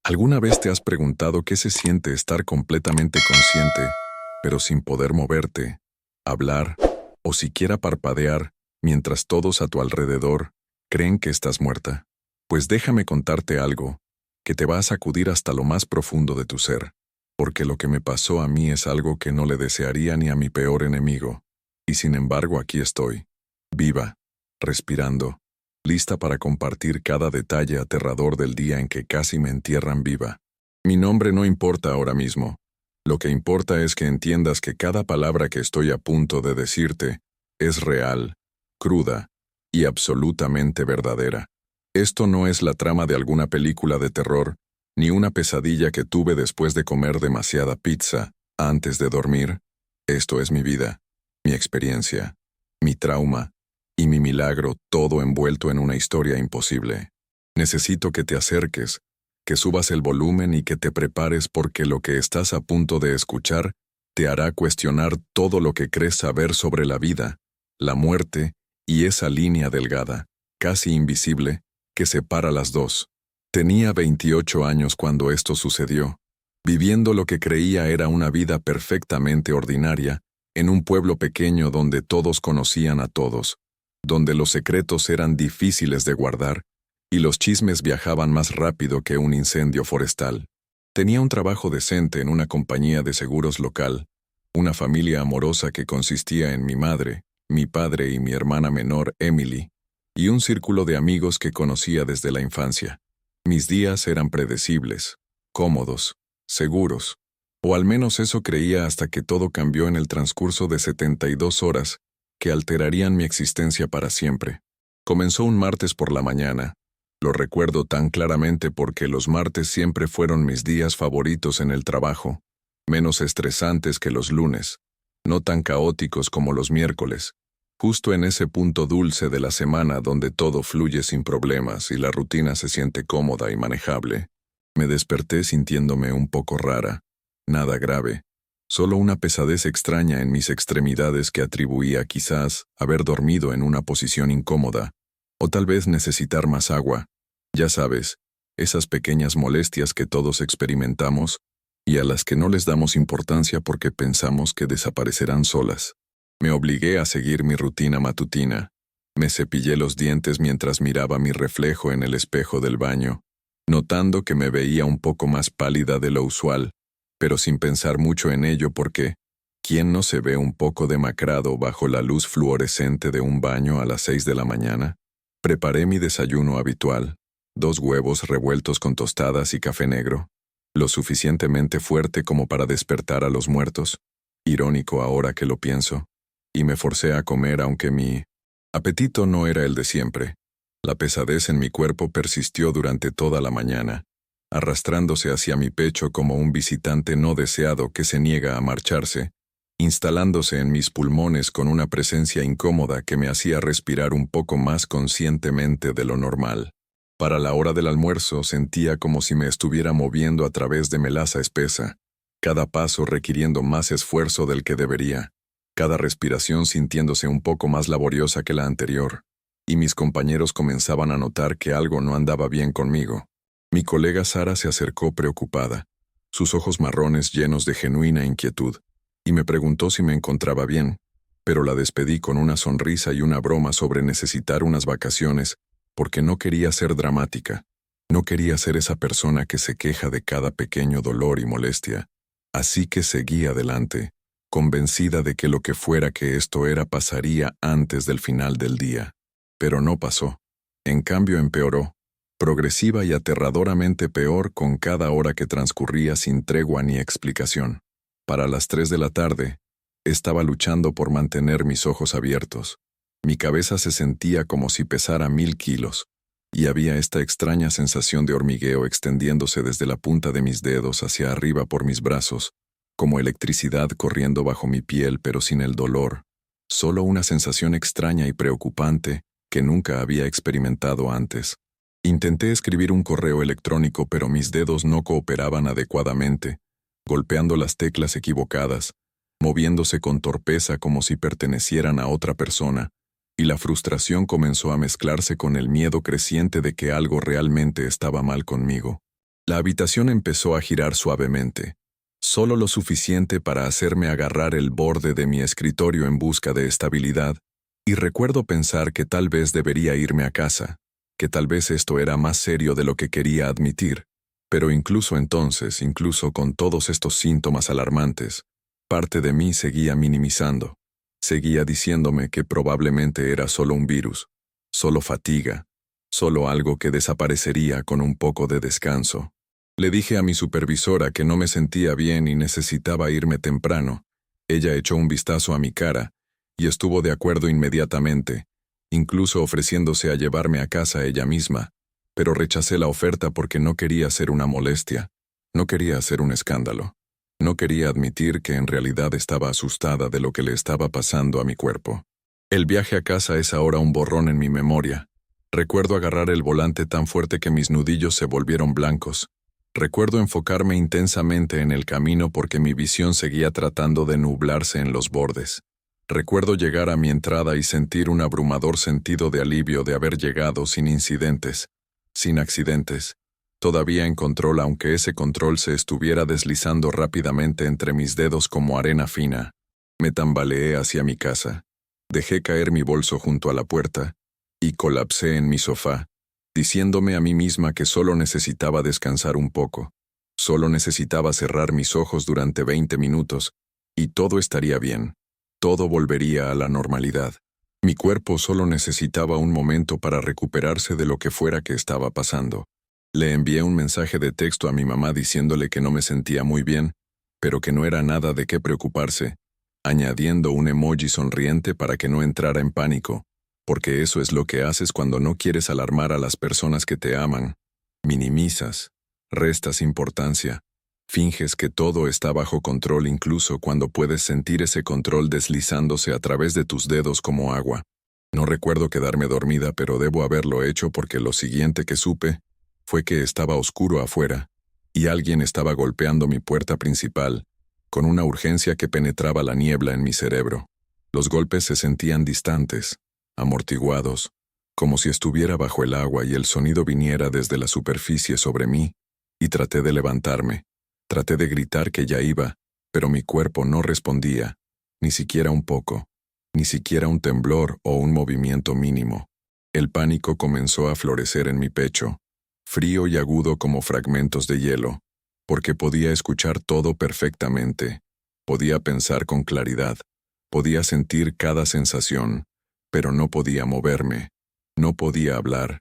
¿Alguna vez te has preguntado qué se siente estar completamente consciente, pero sin poder moverte, hablar o siquiera parpadear, mientras todos a tu alrededor creen que estás muerta? Pues déjame contarte algo que te va a sacudir hasta lo más profundo de tu ser, porque lo que me pasó a mí es algo que no le desearía ni a mi peor enemigo, y sin embargo aquí estoy, viva, respirando, lista para compartir cada detalle aterrador del día en que casi me entierran viva. Mi nombre no importa ahora mismo. Lo que importa es que entiendas que cada palabra que estoy a punto de decirte es real, cruda y absolutamente verdadera. Esto no es la trama de alguna película de terror, ni una pesadilla que tuve después de comer demasiada pizza antes de dormir. Esto es mi vida, mi experiencia, mi trauma y mi milagro, todo envuelto en una historia imposible. Necesito que te acerques, que subas el volumen y que te prepares, porque lo que estás a punto de escuchar te hará cuestionar todo lo que crees saber sobre la vida, la muerte y esa línea delgada, casi invisible, que separa las dos. Tenía 28 años cuando esto sucedió, viviendo lo que creía era una vida perfectamente ordinaria, en un pueblo pequeño donde todos conocían a todos, donde los secretos eran difíciles de guardar y los chismes viajaban más rápido que un incendio forestal. Tenía un trabajo decente en una compañía de seguros local, una familia amorosa que consistía en mi madre, mi padre y mi hermana menor, Emily, y un círculo de amigos que conocía desde la infancia. Mis días eran predecibles, cómodos, seguros, o al menos eso creía hasta que todo cambió en el transcurso de 72 horas, que alterarían mi existencia para siempre. Comenzó un martes por la mañana. Lo recuerdo tan claramente porque los martes siempre fueron mis días favoritos en el trabajo, menos estresantes que los lunes, no tan caóticos como los miércoles, justo en ese punto dulce de la semana donde todo fluye sin problemas y la rutina se siente cómoda y manejable. Me desperté sintiéndome un poco rara, nada grave, solo una pesadez extraña en mis extremidades que atribuía quizás haber dormido en una posición incómoda, o tal vez necesitar más agua. Ya sabes, esas pequeñas molestias que todos experimentamos y a las que no les damos importancia porque pensamos que desaparecerán solas. Me obligué a seguir mi rutina matutina. Me cepillé los dientes mientras miraba mi reflejo en el espejo del baño, notando que me veía un poco más pálida de lo usual, pero sin pensar mucho en ello porque, ¿quién no se ve un poco demacrado bajo la luz fluorescente de un baño a las 6 de la mañana? Preparé mi desayuno habitual, 2 huevos revueltos con tostadas y café negro, lo suficientemente fuerte como para despertar a los muertos, irónico ahora que lo pienso, y me forcé a comer aunque mi apetito no era el de siempre. La pesadez en mi cuerpo persistió durante toda la mañana, arrastrándose hacia mi pecho como un visitante no deseado que se niega a marcharse, instalándose en mis pulmones con una presencia incómoda que me hacía respirar un poco más conscientemente de lo normal. Para la hora del almuerzo sentía como si me estuviera moviendo a través de melaza espesa, cada paso requiriendo más esfuerzo del que debería, cada respiración sintiéndose un poco más laboriosa que la anterior, y mis compañeros comenzaban a notar que algo no andaba bien conmigo. Mi colega Sara se acercó preocupada, sus ojos marrones llenos de genuina inquietud, y me preguntó si me encontraba bien, pero la despedí con una sonrisa y una broma sobre necesitar unas vacaciones, porque no quería ser dramática, no quería ser esa persona que se queja de cada pequeño dolor y molestia. Así que seguí adelante, convencida de que lo que fuera que esto era pasaría antes del final del día. Pero no pasó. En cambio empeoró, progresiva y aterradoramente peor con cada hora que transcurría sin tregua ni explicación. Para las 3 de la tarde, estaba luchando por mantener mis ojos abiertos. Mi cabeza se sentía como si pesara 1000 kilos, y había esta extraña sensación de hormigueo extendiéndose desde la punta de mis dedos hacia arriba por mis brazos, como electricidad corriendo bajo mi piel pero sin el dolor, solo una sensación extraña y preocupante que nunca había experimentado antes. Intenté escribir un correo electrónico pero mis dedos no cooperaban adecuadamente, golpeando las teclas equivocadas, moviéndose con torpeza como si pertenecieran a otra persona, y la frustración comenzó a mezclarse con el miedo creciente de que algo realmente estaba mal conmigo. La habitación empezó a girar suavemente, solo lo suficiente para hacerme agarrar el borde de mi escritorio en busca de estabilidad, y recuerdo pensar que tal vez debería irme a casa, que tal vez esto era más serio de lo que quería admitir, pero incluso entonces, incluso con todos estos síntomas alarmantes, parte de mí seguía minimizando, seguía diciéndome que probablemente era solo un virus, solo fatiga, solo algo que desaparecería con un poco de descanso. Le dije a mi supervisora que no me sentía bien y necesitaba irme temprano. Ella echó un vistazo a mi cara y estuvo de acuerdo inmediatamente, incluso ofreciéndose a llevarme a casa ella misma, pero rechacé la oferta porque no quería ser una molestia, no quería hacer un escándalo, no quería admitir que en realidad estaba asustada de lo que le estaba pasando a mi cuerpo. El viaje a casa es ahora un borrón en mi memoria. Recuerdo agarrar el volante tan fuerte que mis nudillos se volvieron blancos. Recuerdo enfocarme intensamente en el camino porque mi visión seguía tratando de nublarse en los bordes. Recuerdo llegar a mi entrada y sentir un abrumador sentido de alivio de haber llegado sin incidentes, sin accidentes, todavía en control aunque ese control se estuviera deslizando rápidamente entre mis dedos como arena fina. Me tambaleé hacia mi casa. Dejé caer mi bolso junto a la puerta y colapsé en mi sofá, diciéndome a mí misma que solo necesitaba descansar un poco, solo necesitaba cerrar mis ojos durante 20 minutos, y todo estaría bien, todo volvería a la normalidad. Mi cuerpo solo necesitaba un momento para recuperarse de lo que fuera que estaba pasando. Le envié un mensaje de texto a mi mamá diciéndole que no me sentía muy bien, pero que no era nada de qué preocuparse, añadiendo un emoji sonriente para que no entrara en pánico, porque eso es lo que haces cuando no quieres alarmar a las personas que te aman. Minimizas, restas importancia, finges que todo está bajo control incluso cuando puedes sentir ese control deslizándose a través de tus dedos como agua. No recuerdo quedarme dormida, pero debo haberlo hecho porque lo siguiente que supe fue que estaba oscuro afuera, y alguien estaba golpeando mi puerta principal, con una urgencia que penetraba la niebla en mi cerebro. Los golpes se sentían distantes, amortiguados, como si estuviera bajo el agua y el sonido viniera desde la superficie sobre mí, y traté de levantarme, traté de gritar que ya iba, pero mi cuerpo no respondía, ni siquiera un poco, ni siquiera un temblor o un movimiento mínimo. El pánico comenzó a florecer en mi pecho, frío y agudo como fragmentos de hielo, porque podía escuchar todo perfectamente, podía pensar con claridad, podía sentir cada sensación, pero no podía moverme, no podía hablar,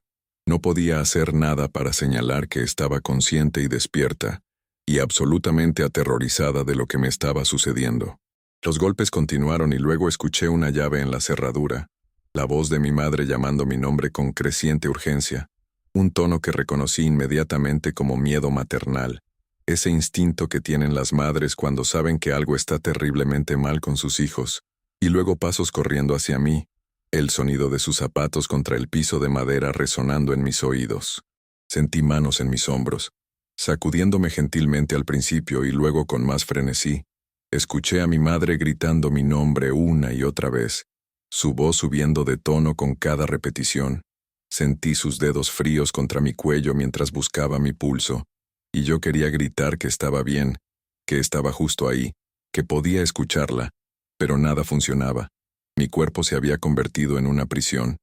no podía hacer nada para señalar que estaba consciente y despierta, y absolutamente aterrorizada de lo que me estaba sucediendo. Los golpes continuaron y luego escuché una llave en la cerradura, la voz de mi madre llamando mi nombre con creciente urgencia, un tono que reconocí inmediatamente como miedo maternal, ese instinto que tienen las madres cuando saben que algo está terriblemente mal con sus hijos, y luego pasos corriendo hacia mí, el sonido de sus zapatos contra el piso de madera resonando en mis oídos. Sentí manos en mis hombros, sacudiéndome gentilmente al principio y luego con más frenesí. Escuché a mi madre gritando mi nombre una y otra vez, su voz subiendo de tono con cada repetición. Sentí sus dedos fríos contra mi cuello mientras buscaba mi pulso, y yo quería gritar que estaba bien, que estaba justo ahí, que podía escucharla, pero nada funcionaba. Mi cuerpo se había convertido en una prisión,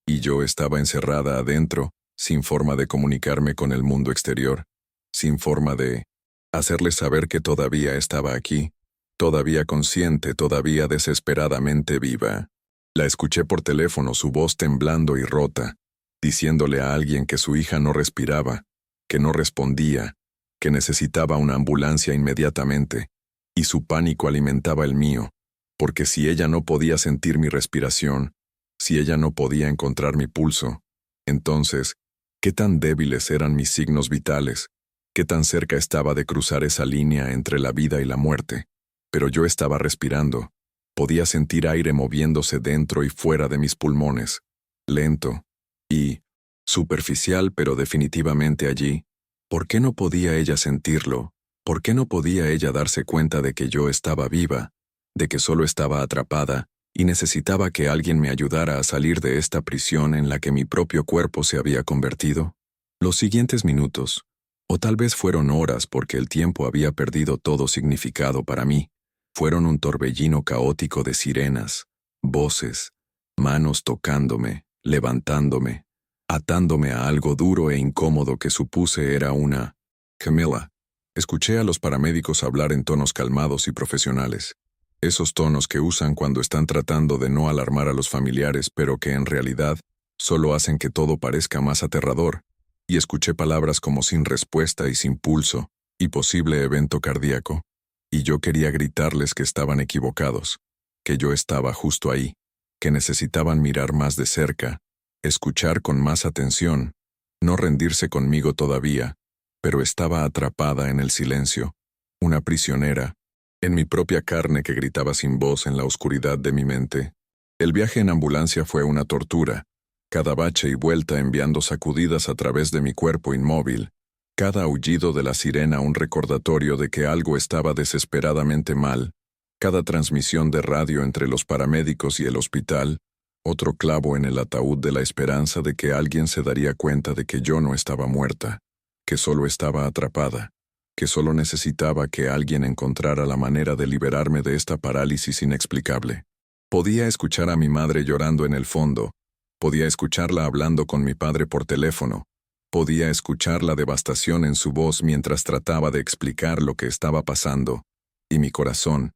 y yo estaba encerrada adentro, sin forma de comunicarme con el mundo exterior, sin forma de hacerles saber que todavía estaba aquí, todavía consciente, todavía desesperadamente viva. La escuché por teléfono, su voz temblando y rota, diciéndole a alguien que su hija no respiraba, que no respondía, que necesitaba una ambulancia inmediatamente, y su pánico alimentaba el mío, porque si ella no podía sentir mi respiración, si ella no podía encontrar mi pulso, entonces, ¿qué tan débiles eran mis signos vitales? ¿Qué tan cerca estaba de cruzar esa línea entre la vida y la muerte? Pero yo estaba respirando, podía sentir aire moviéndose dentro y fuera de mis pulmones, lento y superficial pero definitivamente allí. ¿Por qué no podía ella sentirlo? ¿Por qué no podía ella darse cuenta de que yo estaba viva, de que solo estaba atrapada y necesitaba que alguien me ayudara a salir de esta prisión en la que mi propio cuerpo se había convertido? Los siguientes minutos, O tal vez fueron horas porque el tiempo había perdido todo significado para mí. Fueron un torbellino caótico de sirenas, voces, manos tocándome, levantándome, atándome a algo duro e incómodo que supuse era una... Camila. Escuché a los paramédicos hablar en tonos calmados y profesionales. Esos tonos que usan cuando están tratando de no alarmar a los familiares, pero que en realidad solo hacen que todo parezca más aterrador. Y escuché palabras como sin respuesta y sin pulso, y posible evento cardíaco. Y yo quería gritarles que estaban equivocados, que yo estaba justo ahí, que necesitaban mirar más de cerca, escuchar con más atención, no rendirse conmigo todavía, pero estaba atrapada en el silencio, una prisionera, en mi propia carne que gritaba sin voz en la oscuridad de mi mente. El viaje en ambulancia fue una tortura, cada bache y vuelta enviando sacudidas a través de mi cuerpo inmóvil, cada aullido de la sirena un recordatorio de que algo estaba desesperadamente mal, cada transmisión de radio entre los paramédicos y el hospital, otro clavo en el ataúd de la esperanza de que alguien se daría cuenta de que yo no estaba muerta, que solo estaba atrapada, que solo necesitaba que alguien encontrara la manera de liberarme de esta parálisis inexplicable. Podía escuchar a mi madre llorando en el fondo, podía escucharla hablando con mi padre por teléfono, podía escuchar la devastación en su voz mientras trataba de explicar lo que estaba pasando, y mi corazón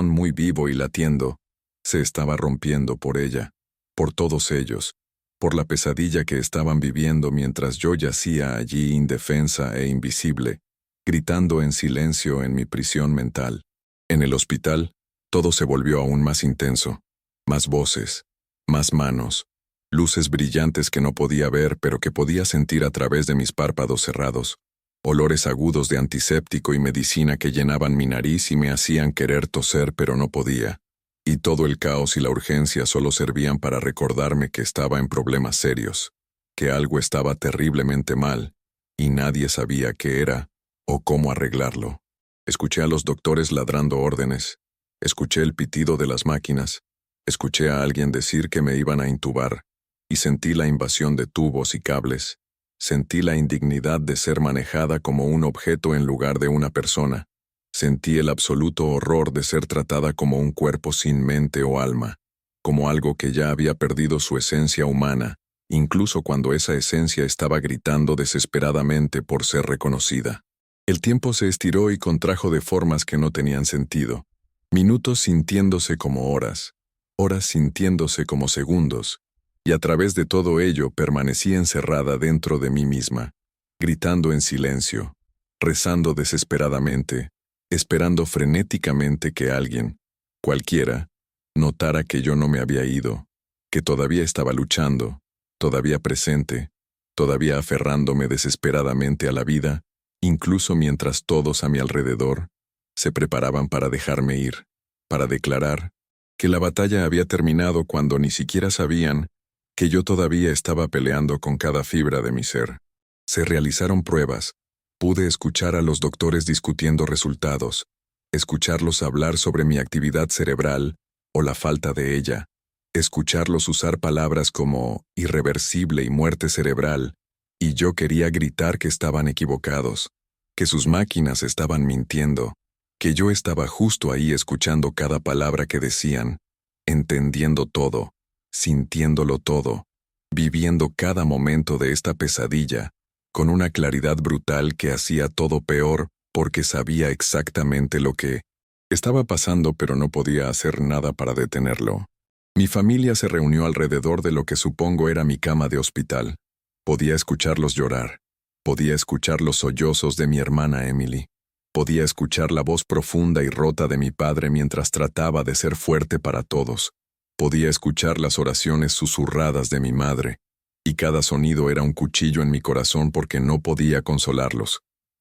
muy vivo y latiendo, se estaba rompiendo por ella, por todos ellos, por la pesadilla que estaban viviendo mientras yo yacía allí indefensa e invisible, gritando en silencio en mi prisión mental. En el hospital, todo se volvió aún más intenso, más voces, más manos, luces brillantes que no podía ver pero que podía sentir a través de mis párpados cerrados, olores agudos de antiséptico y medicina que llenaban mi nariz y me hacían querer toser pero no podía, y todo el caos y la urgencia solo servían para recordarme que estaba en problemas serios, que algo estaba terriblemente mal, y nadie sabía qué era o cómo arreglarlo. Escuché a los doctores ladrando órdenes, escuché el pitido de las máquinas, escuché a alguien decir que me iban a intubar, y sentí la invasión de tubos y cables. Sentí la indignidad de ser manejada como un objeto en lugar de una persona. Sentí el absoluto horror de ser tratada como un cuerpo sin mente o alma, como algo que ya había perdido su esencia humana, incluso cuando esa esencia estaba gritando desesperadamente por ser reconocida. El tiempo se estiró y contrajo de formas que no tenían sentido. Minutos sintiéndose como horas, horas sintiéndose como segundos, y a través de todo ello permanecí encerrada dentro de mí misma, gritando en silencio, rezando desesperadamente, esperando frenéticamente que alguien, cualquiera, notara que yo no me había ido, que todavía estaba luchando, todavía presente, todavía aferrándome desesperadamente a la vida, incluso mientras todos a mi alrededor se preparaban para dejarme ir, para declarar que la batalla había terminado cuando ni siquiera sabían que yo todavía estaba peleando con cada fibra de mi ser. Se realizaron pruebas. Pude escuchar a los doctores discutiendo resultados, escucharlos hablar sobre mi actividad cerebral o la falta de ella, escucharlos usar palabras como irreversible y muerte cerebral, y yo quería gritar que estaban equivocados, que sus máquinas estaban mintiendo, que yo estaba justo ahí escuchando cada palabra que decían, entendiendo todo, sintiéndolo todo, viviendo cada momento de esta pesadilla, con una claridad brutal que hacía todo peor porque sabía exactamente lo que estaba pasando pero no podía hacer nada para detenerlo. Mi familia se reunió alrededor de lo que supongo era mi cama de hospital. Podía escucharlos llorar, podía escuchar los sollozos de mi hermana Emily, podía escuchar la voz profunda y rota de mi padre mientras trataba de ser fuerte para todos. Podía escuchar las oraciones susurradas de mi madre, y cada sonido era un cuchillo en mi corazón porque no podía consolarlos.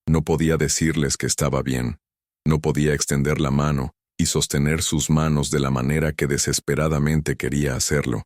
No podía decirles que estaba bien. No podía extender la mano y sostener sus manos de la manera que desesperadamente quería hacerlo.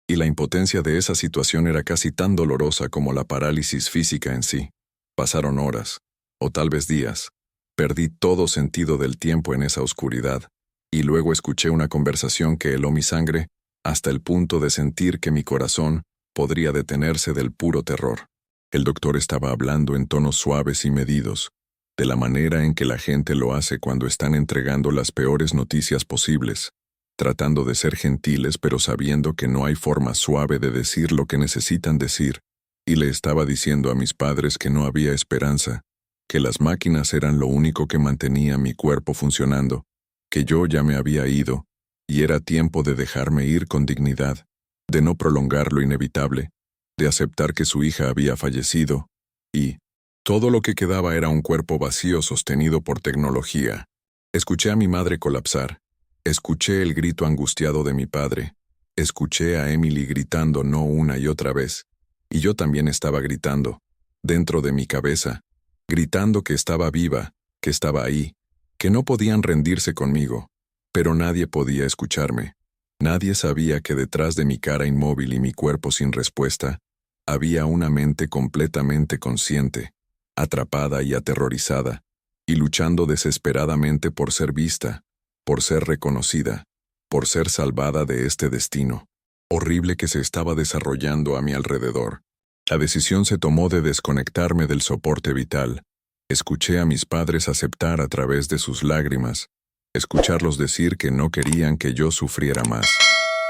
Y la impotencia de esa situación era casi tan dolorosa como la parálisis física en sí. Pasaron horas, o tal vez días. Perdí todo sentido del tiempo en esa oscuridad. Y luego escuché una conversación que heló mi sangre hasta el punto de sentir que mi corazón podría detenerse del puro terror. El doctor estaba hablando en tonos suaves y medidos, de la manera en que la gente lo hace cuando están entregando las peores noticias posibles, tratando de ser gentiles pero sabiendo que no hay forma suave de decir lo que necesitan decir, y le estaba diciendo a mis padres que no había esperanza, que las máquinas eran lo único que mantenía mi cuerpo funcionando, que yo ya me había ido, y era tiempo de dejarme ir con dignidad, de no prolongar lo inevitable, de aceptar que su hija había fallecido, y todo lo que quedaba era un cuerpo vacío sostenido por tecnología. Escuché a mi madre colapsar, escuché el grito angustiado de mi padre, escuché a Emily gritando no una y otra vez, y yo también estaba gritando, dentro de mi cabeza, gritando que estaba viva, que estaba ahí, que no podían rendirse conmigo, pero nadie podía escucharme. Nadie sabía que detrás de mi cara inmóvil y mi cuerpo sin respuesta, había una mente completamente consciente, atrapada y aterrorizada, y luchando desesperadamente por ser vista, por ser reconocida, por ser salvada de este destino horrible que se estaba desarrollando a mi alrededor. La decisión se tomó de desconectarme del soporte vital. Escuché a mis padres aceptar a través de sus lágrimas, escucharlos decir que no querían que yo sufriera más,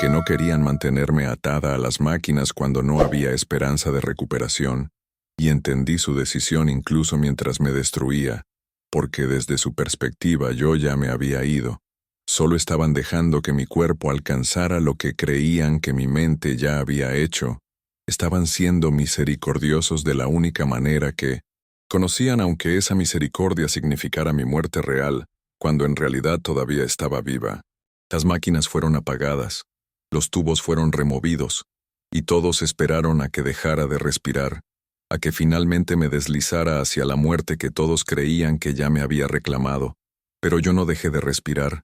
que no querían mantenerme atada a las máquinas cuando no había esperanza de recuperación, y entendí su decisión incluso mientras me destruía, porque desde su perspectiva yo ya me había ido. Solo estaban dejando que mi cuerpo alcanzara lo que creían que mi mente ya había hecho. Estaban siendo misericordiosos de la única manera que conocían, aunque esa misericordia significara mi muerte real, cuando en realidad todavía estaba viva. Las máquinas fueron apagadas, los tubos fueron removidos, y todos esperaron a que dejara de respirar, a que finalmente me deslizara hacia la muerte que todos creían que ya me había reclamado. Pero yo no dejé de respirar.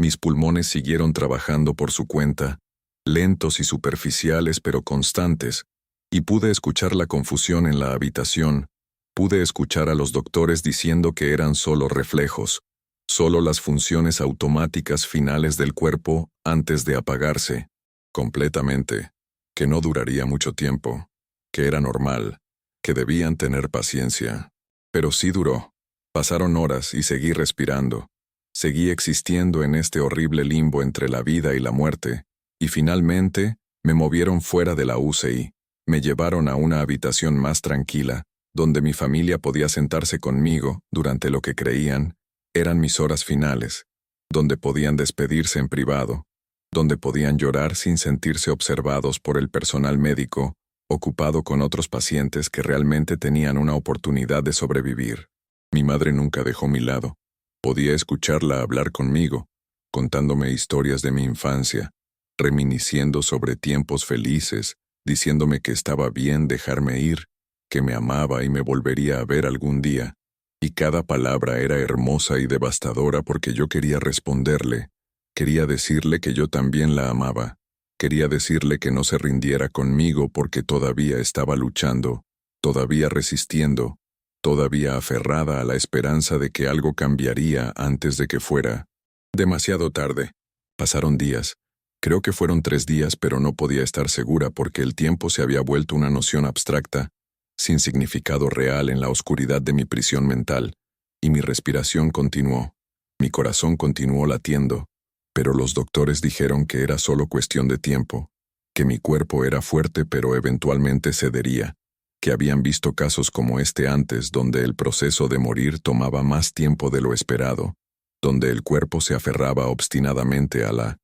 Mis pulmones siguieron trabajando por su cuenta, lentos y superficiales pero constantes, y pude escuchar la confusión en la habitación, pude escuchar a los doctores diciendo que eran solo reflejos, solo las funciones automáticas finales del cuerpo antes de apagarse, completamente, que no duraría mucho tiempo, que era normal, que debían tener paciencia. Pero sí duró. Pasaron horas y seguí respirando. Seguí existiendo en este horrible limbo entre la vida y la muerte, y finalmente me movieron fuera de la UCI, me llevaron a una habitación más tranquila, donde mi familia podía sentarse conmigo durante lo que creían eran mis horas finales, donde podían despedirse en privado, donde podían llorar sin sentirse observados por el personal médico, ocupado con otros pacientes que realmente tenían una oportunidad de sobrevivir. Mi madre nunca dejó mi lado. Podía escucharla hablar conmigo, contándome historias de mi infancia, reminisciendo sobre tiempos felices, diciéndome que estaba bien dejarme ir, que me amaba y me volvería a ver algún día, y cada palabra era hermosa y devastadora porque yo quería responderle, quería decirle que yo también la amaba, quería decirle que no se rindiera conmigo porque todavía estaba luchando, todavía resistiendo, todavía aferrada a la esperanza de que algo cambiaría antes de que fuera demasiado tarde. Pasaron días. Creo que fueron 3 días, pero no podía estar segura porque el tiempo se había vuelto una noción abstracta, sin significado real en la oscuridad de mi prisión mental, y mi respiración continuó. Mi corazón continuó latiendo, pero los doctores dijeron que era solo cuestión de tiempo, que mi cuerpo era fuerte pero eventualmente cedería, que habían visto casos como este antes donde el proceso de morir tomaba más tiempo de lo esperado, donde el cuerpo se aferraba obstinadamente a la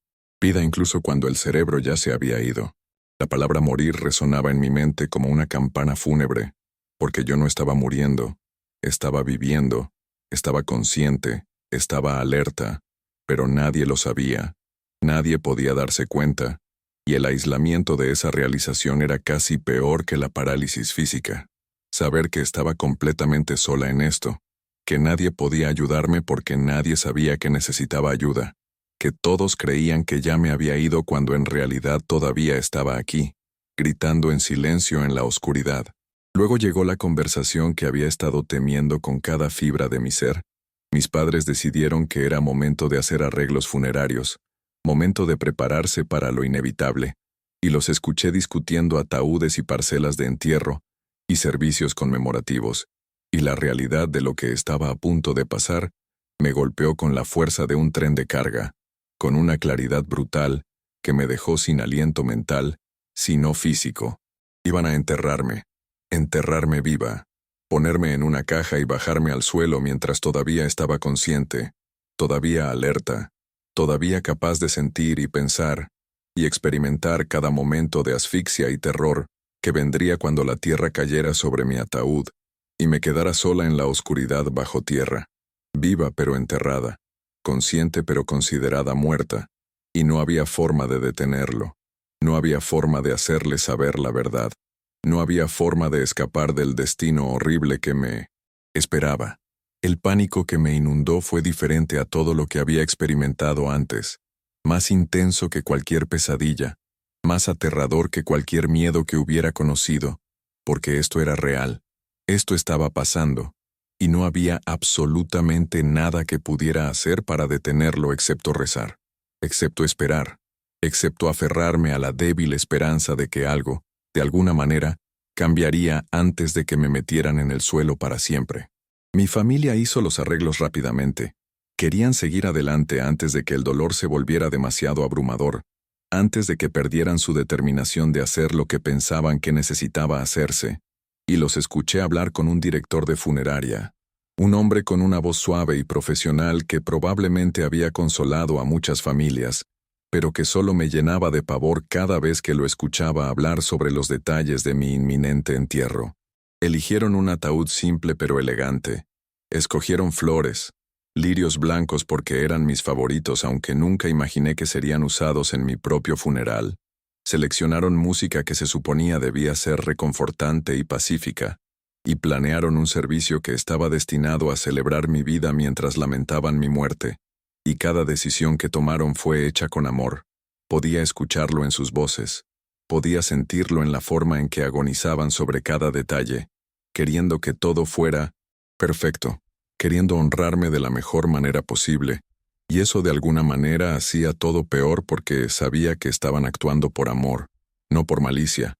vida incluso cuando el cerebro ya se había ido. La palabra morir resonaba en mi mente como una campana fúnebre, porque yo no estaba muriendo, estaba viviendo, estaba consciente, estaba alerta, pero nadie lo sabía, nadie podía darse cuenta, y el aislamiento de esa realización era casi peor que la parálisis física. Saber que estaba completamente sola en esto, que nadie podía ayudarme porque nadie sabía que necesitaba ayuda, que todos creían que ya me había ido cuando en realidad todavía estaba aquí, gritando en silencio en la oscuridad. Luego llegó la conversación que había estado temiendo con cada fibra de mi ser. Mis padres decidieron que era momento de hacer arreglos funerarios, momento de prepararse para lo inevitable, y los escuché discutiendo ataúdes y parcelas de entierro, y servicios conmemorativos, y la realidad de lo que estaba a punto de pasar me golpeó con la fuerza de un tren de carga, con una claridad brutal que me dejó sin aliento mental, sino físico. Iban a enterrarme viva, ponerme en una caja y bajarme al suelo mientras todavía estaba consciente, todavía alerta, todavía capaz de sentir y pensar, y experimentar cada momento de asfixia y terror que vendría cuando la tierra cayera sobre mi ataúd y me quedara sola en la oscuridad bajo tierra, viva pero enterrada, consciente pero considerada muerta, y no había forma de detenerlo, no había forma de hacerle saber la verdad, no había forma de escapar del destino horrible que me esperaba. El pánico que me inundó fue diferente a todo lo que había experimentado antes, más intenso que cualquier pesadilla, más aterrador que cualquier miedo que hubiera conocido, porque esto era real, esto estaba pasando, y no había absolutamente nada que pudiera hacer para detenerlo excepto rezar, excepto esperar, excepto aferrarme a la débil esperanza de que algo, de alguna manera, cambiaría antes de que me metieran en el suelo para siempre. Mi familia hizo los arreglos rápidamente. Querían seguir adelante antes de que el dolor se volviera demasiado abrumador, antes de que perdieran su determinación de hacer lo que pensaban que necesitaba hacerse, y los escuché hablar con un director de funeraria, un hombre con una voz suave y profesional que probablemente había consolado a muchas familias, pero que solo me llenaba de pavor cada vez que lo escuchaba hablar sobre los detalles de mi inminente entierro. Eligieron un ataúd simple pero elegante. Escogieron flores, lirios blancos porque eran mis favoritos aunque nunca imaginé que serían usados en mi propio funeral. Seleccionaron música que se suponía debía ser reconfortante y pacífica, y planearon un servicio que estaba destinado a celebrar mi vida mientras lamentaban mi muerte, y cada decisión que tomaron fue hecha con amor. Podía escucharlo en sus voces, podía sentirlo en la forma en que agonizaban sobre cada detalle, queriendo que todo fuera perfecto, queriendo honrarme de la mejor manera posible, y eso de alguna manera hacía todo peor porque sabía que estaban actuando por amor, no por malicia.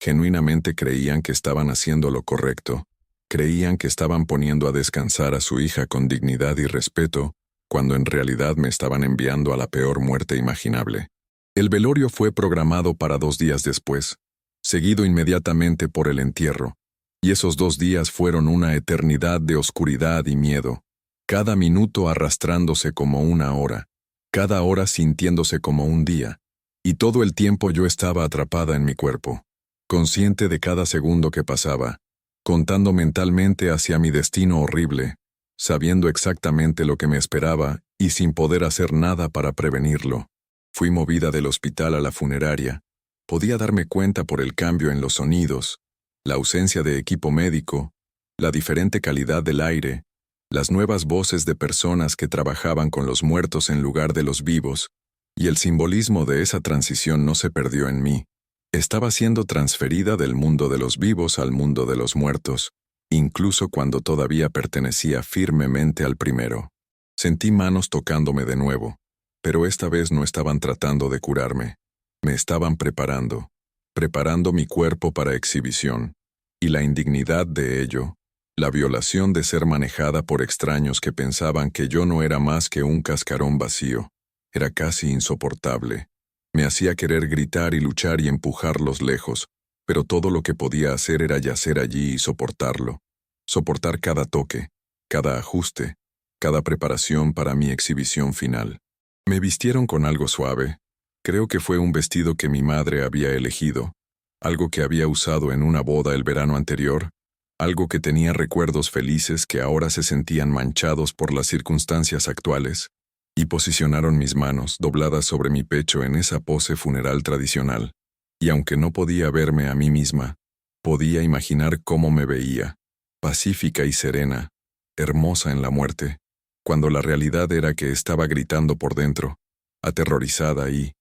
Genuinamente creían que estaban haciendo lo correcto, creían que estaban poniendo a descansar a su hija con dignidad y respeto, cuando en realidad me estaban enviando a la peor muerte imaginable. El velorio fue programado para 2 días después, seguido inmediatamente por el entierro, y esos 2 días fueron una eternidad de oscuridad y miedo, cada minuto arrastrándose como una hora, cada hora sintiéndose como un día, y todo el tiempo yo estaba atrapada en mi cuerpo, consciente de cada segundo que pasaba, contando mentalmente hacia mi destino horrible, sabiendo exactamente lo que me esperaba y sin poder hacer nada para prevenirlo. Fui movida del hospital a la funeraria. Podía darme cuenta por el cambio en los sonidos, la ausencia de equipo médico, la diferente calidad del aire, las nuevas voces de personas que trabajaban con los muertos en lugar de los vivos, y el simbolismo de esa transición no se perdió en mí. Estaba siendo transferida del mundo de los vivos al mundo de los muertos, incluso cuando todavía pertenecía firmemente al primero. Sentí manos tocándome de nuevo, pero esta vez no estaban tratando de curarme. Me estaban preparando mi cuerpo para exhibición, y la indignidad de ello, la violación de ser manejada por extraños que pensaban que yo no era más que un cascarón vacío, era casi insoportable. Me hacía querer gritar y luchar y empujarlos lejos, pero todo lo que podía hacer era yacer allí y soportarlo. Soportar cada toque, cada ajuste, cada preparación para mi exhibición final. Me vistieron con algo suave. Creo que fue un vestido que mi madre había elegido, algo que había usado en una boda el verano anterior, algo que tenía recuerdos felices que ahora se sentían manchados por las circunstancias actuales, y posicionaron mis manos dobladas sobre mi pecho en esa pose funeral tradicional, y aunque no podía verme a mí misma, podía imaginar cómo me veía, pacífica y serena, hermosa en la muerte, cuando la realidad era que estaba gritando por dentro, aterrorizada y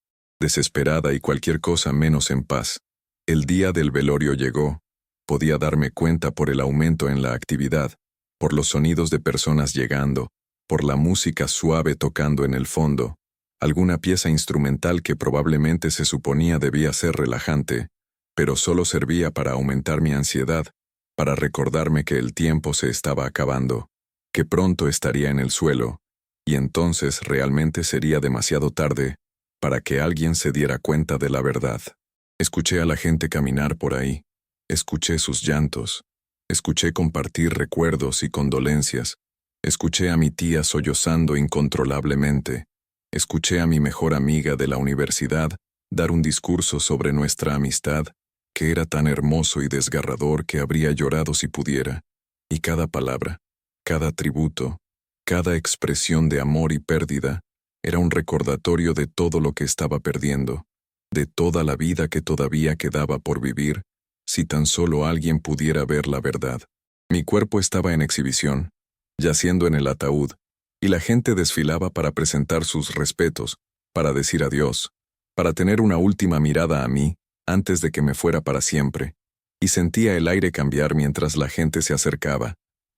desesperada y cualquier cosa menos en paz. El día del velorio llegó. Podía darme cuenta por el aumento en la actividad, por los sonidos de personas llegando, por la música suave tocando en el fondo, alguna pieza instrumental que probablemente se suponía debía ser relajante, pero solo servía para aumentar mi ansiedad, para recordarme que el tiempo se estaba acabando, que pronto estaría en el suelo, y entonces realmente sería demasiado tarde para que alguien se diera cuenta de la verdad. Escuché a la gente caminar por ahí, escuché sus llantos, escuché compartir recuerdos y condolencias, escuché a mi tía sollozando incontrolablemente, escuché a mi mejor amiga de la universidad dar un discurso sobre nuestra amistad, que era tan hermoso y desgarrador que habría llorado si pudiera, y cada palabra, cada tributo, cada expresión de amor y pérdida, era un recordatorio de todo lo que estaba perdiendo, de toda la vida que todavía quedaba por vivir, si tan solo alguien pudiera ver la verdad. Mi cuerpo estaba en exhibición, yaciendo en el ataúd, y la gente desfilaba para presentar sus respetos, para decir adiós, para tener una última mirada a mí, antes de que me fuera para siempre, y sentía el aire cambiar mientras la gente se acercaba.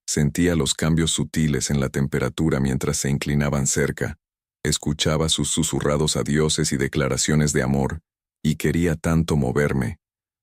Sentía los cambios sutiles en la temperatura mientras se inclinaban cerca. Escuchaba sus susurrados adioses y declaraciones de amor, y quería tanto moverme,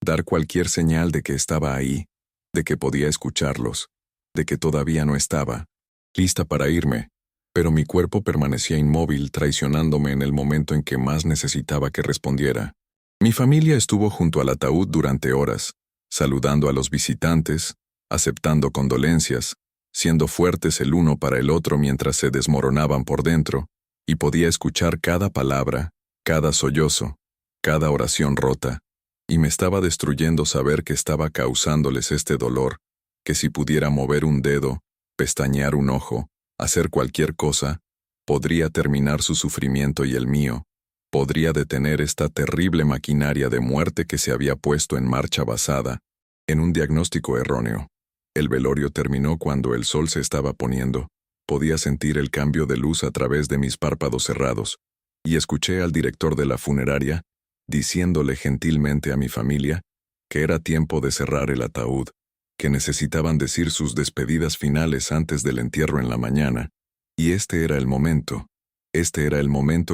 dar cualquier señal de que estaba ahí, de que podía escucharlos, de que todavía no estaba lista para irme, pero mi cuerpo permanecía inmóvil, traicionándome en el momento en que más necesitaba que respondiera. Mi familia estuvo junto al ataúd durante horas, saludando a los visitantes, aceptando condolencias, siendo fuertes el uno para el otro mientras se desmoronaban por dentro, y podía escuchar cada palabra, cada sollozo, cada oración rota, y me estaba destruyendo saber que estaba causándoles este dolor, que si pudiera mover un dedo, pestañear un ojo, hacer cualquier cosa, podría terminar su sufrimiento y el mío, podría detener esta terrible maquinaria de muerte que se había puesto en marcha basada en un diagnóstico erróneo. El velorio terminó cuando el sol se estaba poniendo. Podía sentir el cambio de luz a través de mis párpados cerrados, y escuché al director de la funeraria diciéndole gentilmente a mi familia que era tiempo de cerrar el ataúd, que necesitaban decir sus despedidas finales antes del entierro en la mañana, y este era el momento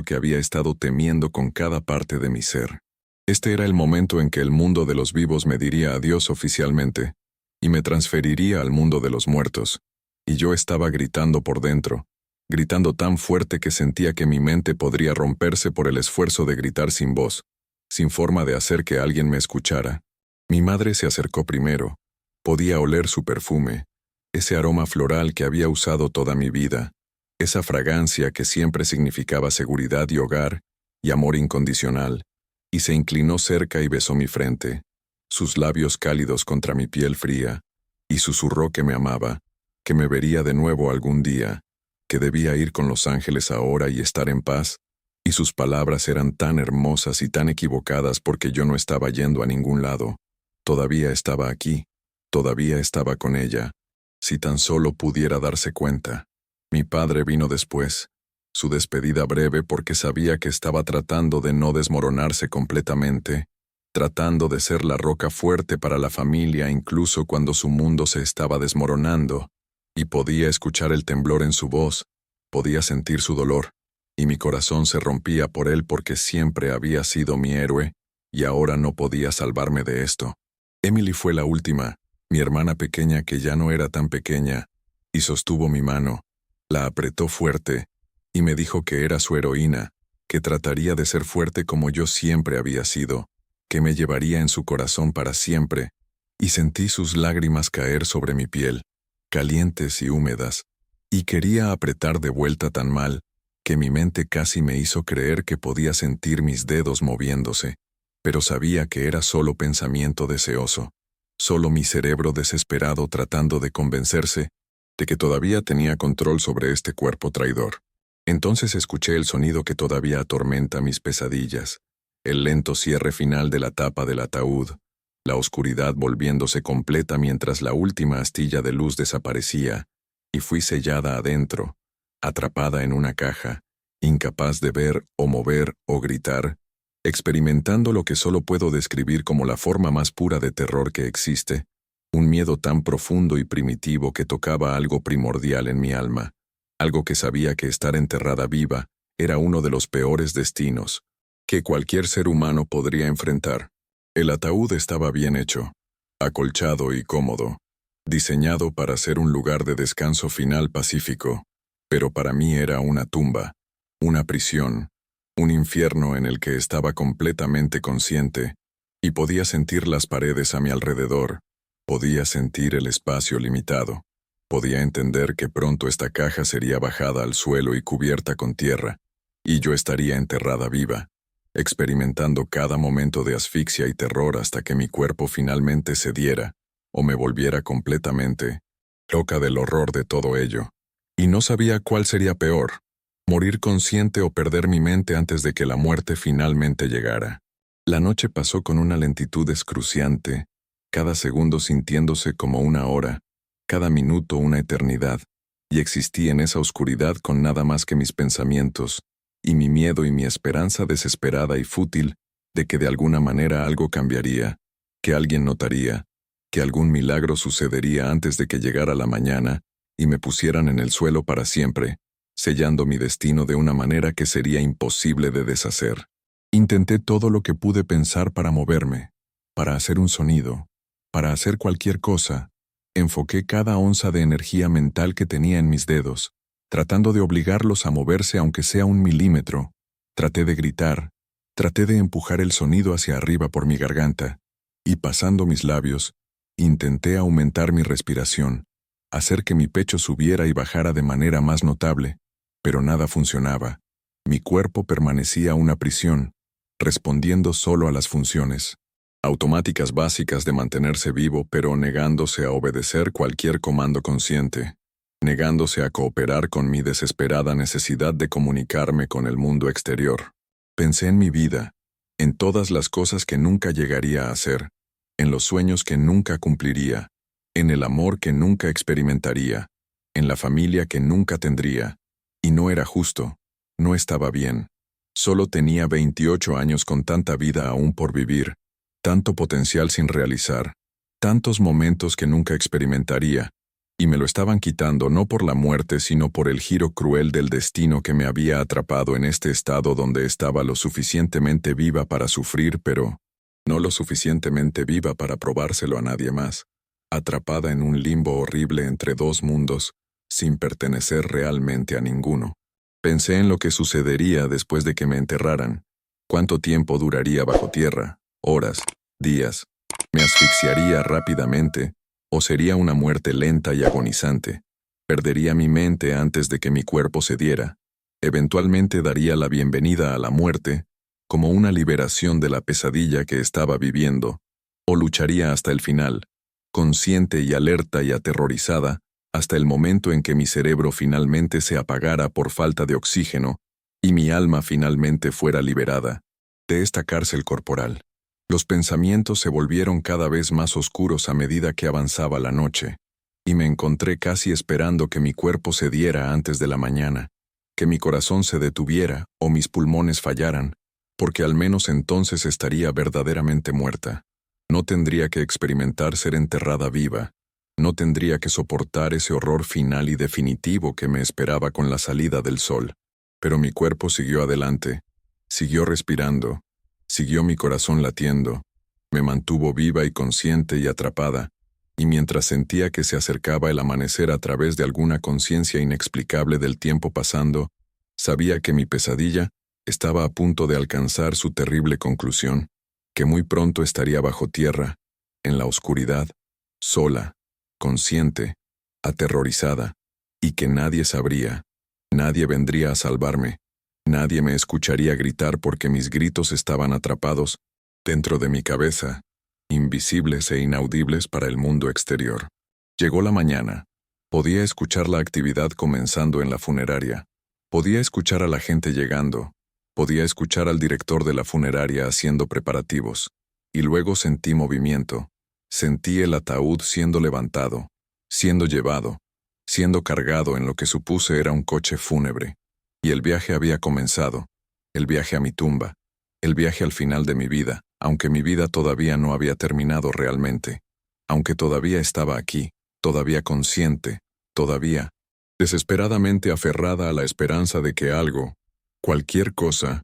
que había estado temiendo con cada parte de mi ser. Este era el momento en que el mundo de los vivos me diría adiós oficialmente, y me transferiría al mundo de los muertos, y yo estaba gritando por dentro, gritando tan fuerte que sentía que mi mente podría romperse por el esfuerzo de gritar sin voz, sin forma de hacer que alguien me escuchara. Mi madre se acercó primero. Podía oler su perfume, ese aroma floral que había usado toda mi vida, esa fragancia que siempre significaba seguridad y hogar, y amor incondicional, y se inclinó cerca y besó mi frente, sus labios cálidos contra mi piel fría, y susurró que me amaba, que me vería de nuevo algún día, que debía ir con los ángeles ahora y estar en paz, y sus palabras eran tan hermosas y tan equivocadas porque yo no estaba yendo a ningún lado. Todavía estaba aquí, todavía estaba con ella, si tan solo pudiera darse cuenta. Mi padre vino después, su despedida breve porque sabía que estaba tratando de no desmoronarse completamente, tratando de ser la roca fuerte para la familia incluso cuando su mundo se estaba desmoronando, y podía escuchar el temblor en su voz, podía sentir su dolor, y mi corazón se rompía por él porque siempre había sido mi héroe, y ahora no podía salvarme de esto. Emily fue la última, mi hermana pequeña que ya no era tan pequeña, y sostuvo mi mano, la apretó fuerte, y me dijo que era su heroína, que trataría de ser fuerte como yo siempre había sido, que me llevaría en su corazón para siempre, y sentí sus lágrimas caer sobre mi piel, calientes y húmedas, y quería apretar de vuelta tan mal, que mi mente casi me hizo creer que podía sentir mis dedos moviéndose, pero sabía que era solo pensamiento deseoso, solo mi cerebro desesperado tratando de convencerse de que todavía tenía control sobre este cuerpo traidor. Entonces escuché el sonido que todavía atormenta mis pesadillas, el lento cierre final de la tapa del ataúd, la oscuridad volviéndose completa mientras la última astilla de luz desaparecía, y fui sellada adentro, atrapada en una caja, incapaz de ver o mover o gritar, experimentando lo que solo puedo describir como la forma más pura de terror que existe, un miedo tan profundo y primitivo que tocaba algo primordial en mi alma, algo que sabía que estar enterrada viva era uno de los peores destinos que cualquier ser humano podría enfrentar. El ataúd estaba bien hecho, acolchado y cómodo, diseñado para ser un lugar de descanso final pacífico, pero para mí era una tumba, una prisión, un infierno en el que estaba completamente consciente, y podía sentir las paredes a mi alrededor, podía sentir el espacio limitado, podía entender que pronto esta caja sería bajada al suelo y cubierta con tierra, y yo estaría enterrada viva, experimentando cada momento de asfixia y terror hasta que mi cuerpo finalmente cediera, o me volviera completamente loca del horror de todo ello. Y no sabía cuál sería peor, morir consciente o perder mi mente antes de que la muerte finalmente llegara. La noche pasó con una lentitud excruciante, cada segundo sintiéndose como una hora, cada minuto una eternidad, y existí en esa oscuridad con nada más que mis pensamientos, y mi miedo y mi esperanza desesperada y fútil de que de alguna manera algo cambiaría, que alguien notaría, que algún milagro sucedería antes de que llegara la mañana y me pusieran en el suelo para siempre, sellando mi destino de una manera que sería imposible de deshacer. Intenté todo lo que pude pensar para moverme, para hacer un sonido, para hacer cualquier cosa. Enfoqué cada onza de energía mental que tenía en mis dedos, tratando de obligarlos a moverse aunque sea 1 milímetro. Traté de gritar, traté de empujar el sonido hacia arriba por mi garganta, y pasando mis labios, intenté aumentar mi respiración, hacer que mi pecho subiera y bajara de manera más notable, pero nada funcionaba. Mi cuerpo permanecía una prisión, respondiendo solo a las funciones automáticas básicas de mantenerse vivo, pero negándose a obedecer cualquier comando consciente, negándose a cooperar con mi desesperada necesidad de comunicarme con el mundo exterior. Pensé en mi vida, en todas las cosas que nunca llegaría a hacer, en los sueños que nunca cumpliría, en el amor que nunca experimentaría, en la familia que nunca tendría. Y no era justo, no estaba bien. Solo tenía 28 años con tanta vida aún por vivir, tanto potencial sin realizar, tantos momentos que nunca experimentaría, y me lo estaban quitando no por la muerte sino por el giro cruel del destino que me había atrapado en este estado donde estaba lo suficientemente viva para sufrir, pero no lo suficientemente viva para probárselo a nadie más, atrapada en un limbo horrible entre dos mundos, sin pertenecer realmente a ninguno. Pensé en lo que sucedería después de que me enterraran, cuánto tiempo duraría bajo tierra, horas, días, me asfixiaría rápidamente, o sería una muerte lenta y agonizante. Perdería mi mente antes de que mi cuerpo cediera. Eventualmente daría la bienvenida a la muerte, como una liberación de la pesadilla que estaba viviendo, o lucharía hasta el final, consciente y alerta y aterrorizada, hasta el momento en que mi cerebro finalmente se apagara por falta de oxígeno y mi alma finalmente fuera liberada de esta cárcel corporal. Los pensamientos se volvieron cada vez más oscuros a medida que avanzaba la noche, y me encontré casi esperando que mi cuerpo cediera antes de la mañana, que mi corazón se detuviera o mis pulmones fallaran, porque al menos entonces estaría verdaderamente muerta. No tendría que experimentar ser enterrada viva, no tendría que soportar ese horror final y definitivo que me esperaba con la salida del sol. Pero mi cuerpo siguió adelante, siguió respirando, siguió mi corazón latiendo, me mantuvo viva y consciente y atrapada, y mientras sentía que se acercaba el amanecer a través de alguna conciencia inexplicable del tiempo pasando, sabía que mi pesadilla estaba a punto de alcanzar su terrible conclusión, que muy pronto estaría bajo tierra, en la oscuridad, sola, consciente, aterrorizada, y que nadie sabría, nadie vendría a salvarme, nadie me escucharía gritar porque mis gritos estaban atrapados dentro de mi cabeza, invisibles e inaudibles para el mundo exterior. Llegó la mañana. Podía escuchar la actividad comenzando en la funeraria. Podía escuchar a la gente llegando. Podía escuchar al director de la funeraria haciendo preparativos. Y luego sentí movimiento. Sentí el ataúd siendo levantado, siendo llevado, siendo cargado en lo que supuse era un coche fúnebre. Y el viaje había comenzado. El viaje a mi tumba. El viaje al final de mi vida, aunque mi vida todavía no había terminado realmente. Aunque todavía estaba aquí, todavía consciente, todavía desesperadamente aferrada a la esperanza de que algo, cualquier cosa,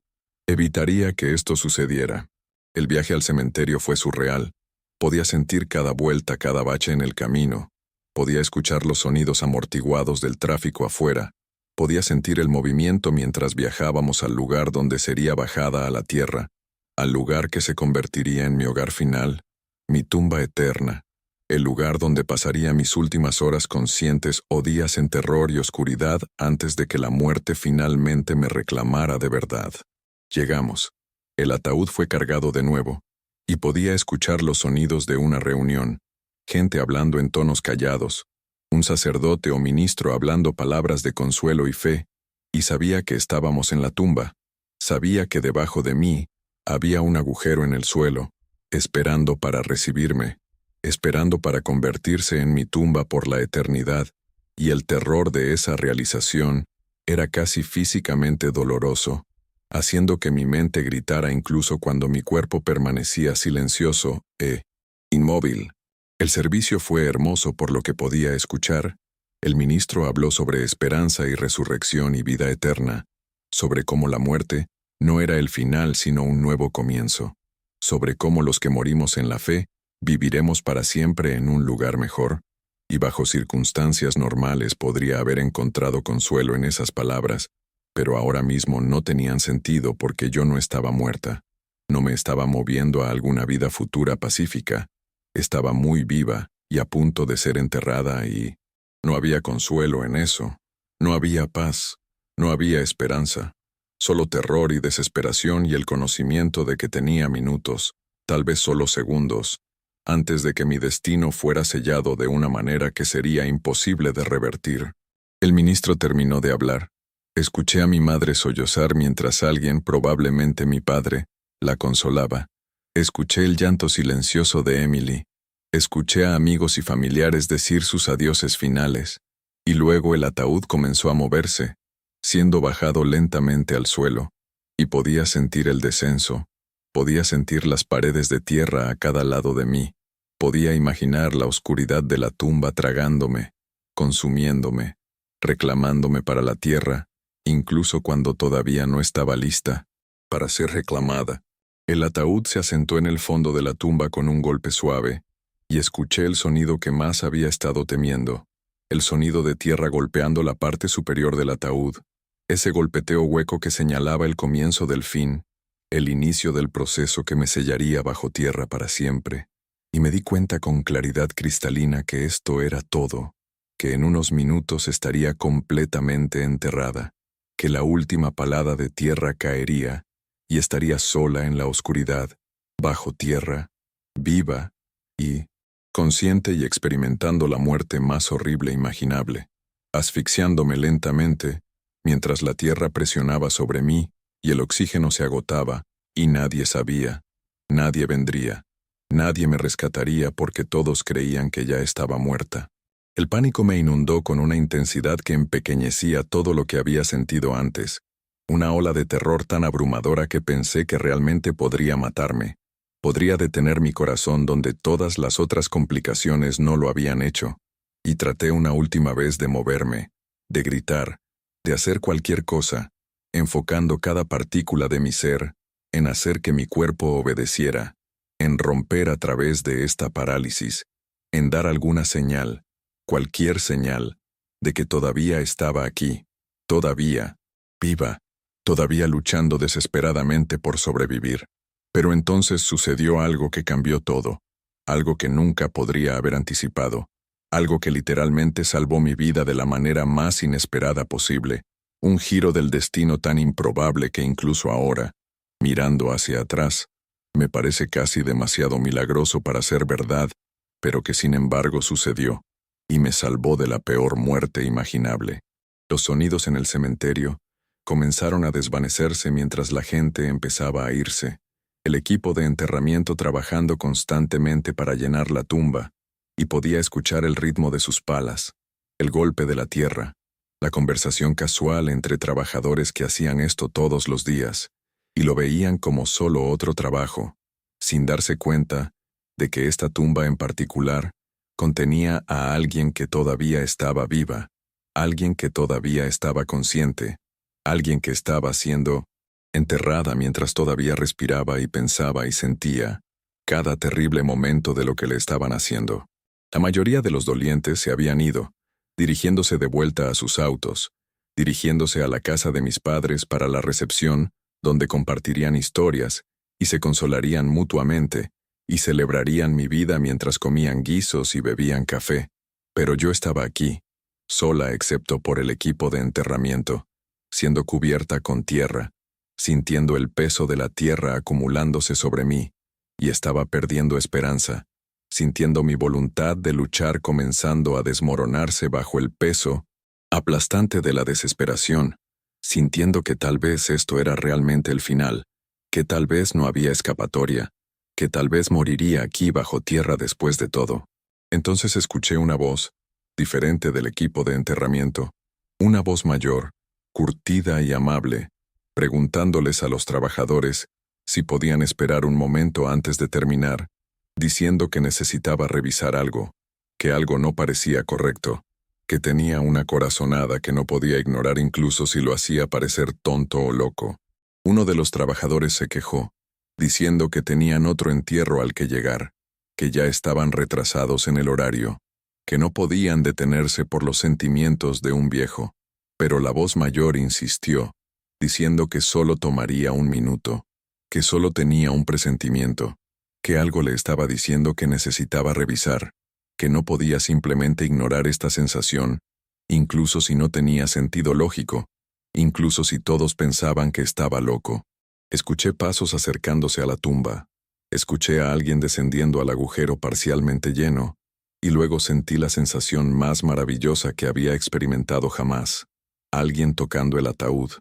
evitaría que esto sucediera. El viaje al cementerio fue surreal. Podía sentir cada vuelta, cada bache en el camino, Podía escuchar los sonidos amortiguados del tráfico afuera. Podía sentir el movimiento mientras viajábamos al lugar donde sería bajada a la tierra, al lugar que se convertiría en mi hogar final, mi tumba eterna, el lugar donde pasaría mis últimas horas conscientes o días en terror y oscuridad antes de que la muerte finalmente me reclamara de verdad. Llegamos. El ataúd fue cargado de nuevo, y podía escuchar los sonidos de una reunión, gente hablando en tonos callados, un sacerdote o ministro hablando palabras de consuelo y fe, y sabía que estábamos en la tumba, sabía que debajo de mí había un agujero en el suelo, esperando para recibirme, esperando para convertirse en mi tumba por la eternidad, y el terror de esa realización era casi físicamente doloroso, haciendo que mi mente gritara incluso cuando mi cuerpo permanecía silencioso inmóvil. El servicio fue hermoso por lo que podía escuchar. El ministro habló sobre esperanza y resurrección y vida eterna, sobre cómo la muerte no era el final sino un nuevo comienzo, sobre cómo los que morimos en la fe viviremos para siempre en un lugar mejor, y bajo circunstancias normales podría haber encontrado consuelo en esas palabras, pero ahora mismo no tenían sentido porque yo no estaba muerta, no me estaba moviendo a alguna vida futura pacífica, estaba muy viva y a punto de ser enterrada y no había consuelo en eso, no había paz, no había esperanza, solo terror y desesperación y el conocimiento de que tenía minutos, tal vez solo segundos, antes de que mi destino fuera sellado de una manera que sería imposible de revertir. El ministro terminó de hablar. Escuché a mi madre sollozar mientras alguien, probablemente mi padre, la consolaba. Escuché el llanto silencioso de Emily. Escuché a amigos y familiares decir sus adioses finales. Y luego el ataúd comenzó a moverse, siendo bajado lentamente al suelo, y podía sentir el descenso. Podía sentir las paredes de tierra a cada lado de mí. Podía imaginar la oscuridad de la tumba tragándome, consumiéndome, reclamándome para la tierra, incluso cuando todavía no estaba lista para ser reclamada. El ataúd se asentó en el fondo de la tumba con un golpe suave, y escuché el sonido que más había estado temiendo, el sonido de tierra golpeando la parte superior del ataúd, ese golpeteo hueco que señalaba el comienzo del fin, el inicio del proceso que me sellaría bajo tierra para siempre, y me di cuenta con claridad cristalina que esto era todo, que en unos minutos estaría completamente enterrada, que la última palada de tierra caería y estaría sola en la oscuridad, bajo tierra, viva y consciente y experimentando la muerte más horrible imaginable, asfixiándome lentamente mientras la tierra presionaba sobre mí y el oxígeno se agotaba, y nadie sabía, nadie vendría, nadie me rescataría porque todos creían que ya estaba muerta. El pánico me inundó con una intensidad que empequeñecía todo lo que había sentido antes, una ola de terror tan abrumadora que pensé que realmente podría matarme, podría detener mi corazón donde todas las otras complicaciones no lo habían hecho, y traté una última vez de moverme, de gritar, de hacer cualquier cosa, enfocando cada partícula de mi ser en hacer que mi cuerpo obedeciera, en romper a través de esta parálisis, en dar alguna señal, cualquier señal, de que todavía estaba aquí, todavía, viva, todavía luchando desesperadamente por sobrevivir. Pero entonces sucedió algo que cambió todo, algo que nunca podría haber anticipado, algo que literalmente salvó mi vida de la manera más inesperada posible, un giro del destino tan improbable que incluso ahora, mirando hacia atrás, me parece casi demasiado milagroso para ser verdad, pero que sin embargo sucedió, y me salvó de la peor muerte imaginable. Los sonidos en el cementerio comenzaron a desvanecerse mientras la gente empezaba a irse, el equipo de enterramiento trabajando constantemente para llenar la tumba, y podía escuchar el ritmo de sus palas, el golpe de la tierra, la conversación casual entre trabajadores que hacían esto todos los días, y lo veían como solo otro trabajo, sin darse cuenta de que esta tumba en particular contenía a alguien que todavía estaba viva, alguien que todavía estaba consciente, alguien que estaba siendo enterrada mientras todavía respiraba y pensaba y sentía cada terrible momento de lo que le estaban haciendo. La mayoría de los dolientes se habían ido, dirigiéndose de vuelta a sus autos, dirigiéndose a la casa de mis padres para la recepción, donde compartirían historias, y se consolarían mutuamente, y celebrarían mi vida mientras comían guisos y bebían café. Pero yo estaba aquí, sola excepto por el equipo de enterramiento, siendo cubierta con tierra, sintiendo el peso de la tierra acumulándose sobre mí, y estaba perdiendo esperanza, sintiendo mi voluntad de luchar comenzando a desmoronarse bajo el peso aplastante de la desesperación, sintiendo que tal vez esto era realmente el final, que tal vez no había escapatoria, que tal vez moriría aquí bajo tierra después de todo. Entonces escuché una voz, diferente del equipo de enterramiento, una voz mayor, curtida y amable, preguntándoles a los trabajadores si podían esperar un momento antes de terminar, diciendo que necesitaba revisar algo, que algo no parecía correcto, que tenía una corazonada que no podía ignorar incluso si lo hacía parecer tonto o loco. Uno de los trabajadores se quejó, diciendo que tenían otro entierro al que llegar, que ya estaban retrasados en el horario, que no podían detenerse por los sentimientos de un viejo, pero la voz mayor insistió, diciendo que solo tomaría un minuto, que solo tenía un presentimiento, que algo le estaba diciendo que necesitaba revisar, que no podía simplemente ignorar esta sensación, incluso si no tenía sentido lógico, incluso si todos pensaban que estaba loco. Escuché pasos acercándose a la tumba, escuché a alguien descendiendo al agujero parcialmente lleno, y luego sentí la sensación más maravillosa que había experimentado jamás. Alguien tocando el ataúd,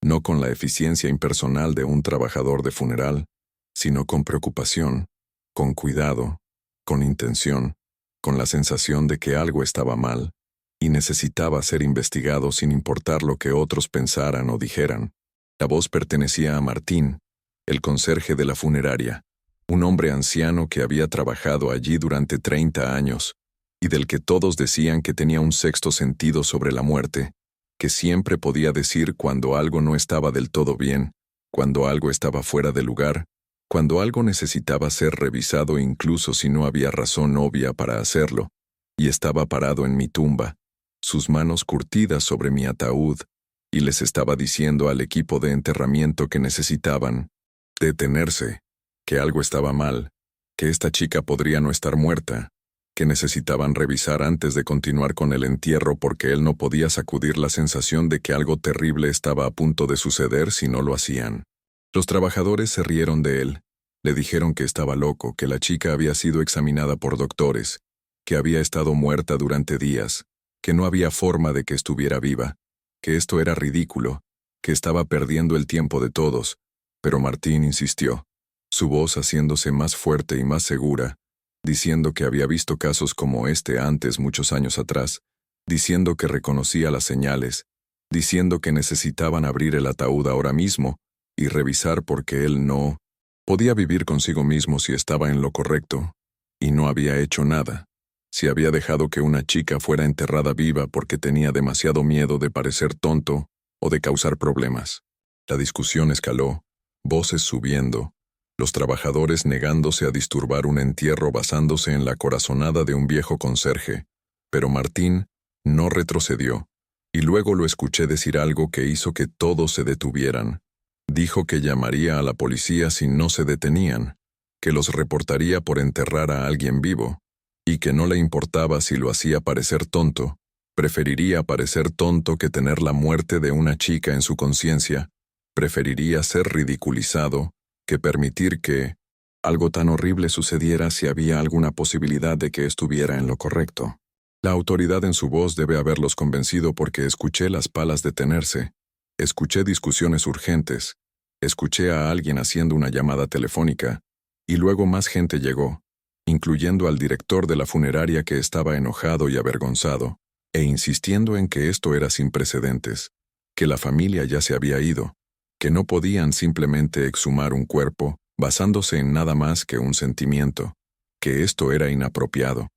no con la eficiencia impersonal de un trabajador de funeral, sino con preocupación, con cuidado, con intención, con la sensación de que algo estaba mal, y necesitaba ser investigado sin importar lo que otros pensaran o dijeran. La voz pertenecía a Martín, el conserje de la funeraria, un hombre anciano que había trabajado allí durante 30 años, y del que todos decían que tenía un sexto sentido sobre la muerte, que siempre podía decir cuando algo no estaba del todo bien, cuando algo estaba fuera de lugar, cuando algo necesitaba ser revisado incluso si no había razón obvia para hacerlo, y estaba parado en mi tumba, sus manos curtidas sobre mi ataúd, y les estaba diciendo al equipo de enterramiento que necesitaban detenerse, que algo estaba mal, que esta chica podría no estar muerta, que necesitaban revisar antes de continuar con el entierro porque él no podía sacudir la sensación de que algo terrible estaba a punto de suceder si no lo hacían. Los trabajadores se rieron de él, le dijeron que estaba loco, que la chica había sido examinada por doctores, que había estado muerta durante días, que no había forma de que estuviera viva, que esto era ridículo, que estaba perdiendo el tiempo de todos, pero Martín insistió, su voz haciéndose más fuerte y más segura, diciendo que había visto casos como este antes muchos años atrás, diciendo que reconocía las señales, diciendo que necesitaban abrir el ataúd ahora mismo y revisar porque él no podía vivir consigo mismo si estaba en lo correcto, y no había hecho nada, si había dejado que una chica fuera enterrada viva porque tenía demasiado miedo de parecer tonto o de causar problemas. La discusión escaló, voces subiendo, los trabajadores negándose a disturbar un entierro basándose en la corazonada de un viejo conserje, pero Martín no retrocedió, y luego lo escuché decir algo que hizo que todos se detuvieran. Dijo que llamaría a la policía si no se detenían, que los reportaría por enterrar a alguien vivo, y que no le importaba si lo hacía parecer tonto, preferiría parecer tonto que tener la muerte de una chica en su conciencia, preferiría ser ridiculizado que permitir que algo tan horrible sucediera si había alguna posibilidad de que estuviera en lo correcto. La autoridad en su voz debe haberlos convencido porque escuché las palas detenerse, escuché discusiones urgentes, escuché a alguien haciendo una llamada telefónica, y luego más gente llegó, incluyendo al director de la funeraria que estaba enojado y avergonzado, e insistiendo en que esto era sin precedentes, que la familia ya se había ido, que no podían simplemente exhumar un cuerpo basándose en nada más que un sentimiento, que esto era inapropiado,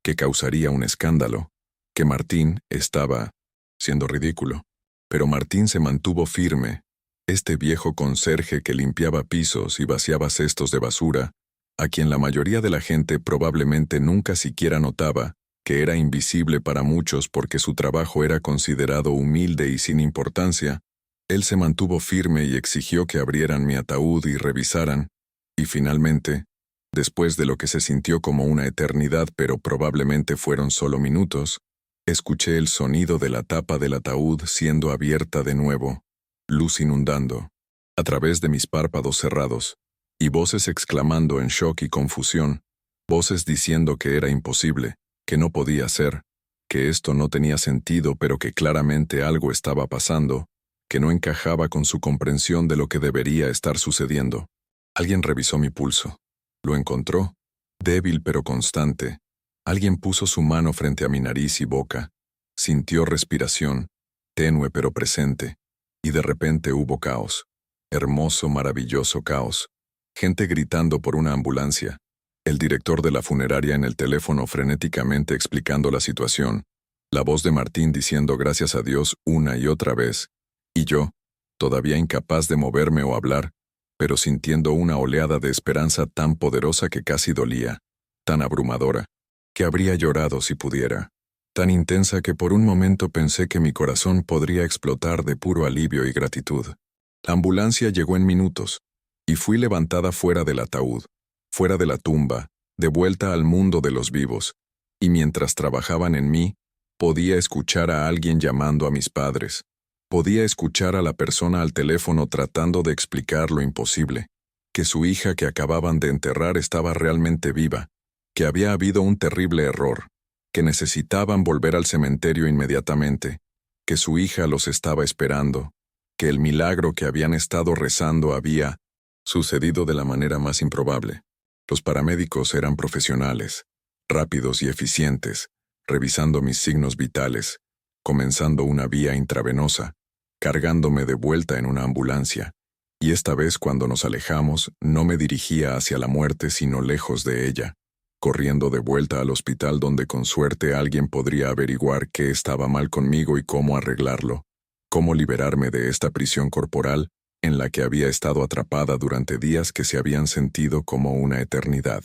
que causaría un escándalo, que Martín estaba siendo ridículo. Pero Martín se mantuvo firme, este viejo conserje que limpiaba pisos y vaciaba cestos de basura, a quien la mayoría de la gente probablemente nunca siquiera notaba, que era invisible para muchos porque su trabajo era considerado humilde y sin importancia, él se mantuvo firme y exigió que abrieran mi ataúd y revisaran, y finalmente, después de lo que se sintió como una eternidad pero probablemente fueron solo minutos, escuché el sonido de la tapa del ataúd siendo abierta de nuevo, luz inundando, a través de mis párpados cerrados, y voces exclamando en shock y confusión, voces diciendo que era imposible, que no podía ser, que esto no tenía sentido pero que claramente algo estaba pasando, que no encajaba con su comprensión de lo que debería estar sucediendo. Alguien revisó mi pulso. Lo encontró, débil pero constante. Alguien puso su mano frente a mi nariz y boca. Sintió respiración, tenue pero presente, y de repente hubo caos. Hermoso, maravilloso caos. Gente gritando por una ambulancia. El director de la funeraria en el teléfono frenéticamente explicando la situación. La voz de Martín diciendo gracias a Dios una y otra vez. Y yo, todavía incapaz de moverme o hablar, pero sintiendo una oleada de esperanza tan poderosa que casi dolía, tan abrumadora, que habría llorado si pudiera, tan intensa que por un momento pensé que mi corazón podría explotar de puro alivio y gratitud. La ambulancia llegó en minutos, y fui levantada fuera del ataúd, fuera de la tumba, de vuelta al mundo de los vivos, y mientras trabajaban en mí, podía escuchar a alguien llamando a mis padres. Podía escuchar a la persona al teléfono tratando de explicar lo imposible, que su hija que acababan de enterrar estaba realmente viva, que había habido un terrible error, que necesitaban volver al cementerio inmediatamente, que su hija los estaba esperando, que el milagro que habían estado rezando había sucedido de la manera más improbable. Los paramédicos eran profesionales, rápidos y eficientes, revisando mis signos vitales, comenzando una vía intravenosa, cargándome de vuelta en una ambulancia, y esta vez cuando nos alejamos no me dirigía hacia la muerte sino lejos de ella, corriendo de vuelta al hospital donde con suerte alguien podría averiguar qué estaba mal conmigo y cómo arreglarlo, cómo liberarme de esta prisión corporal en la que había estado atrapada durante días que se habían sentido como una eternidad.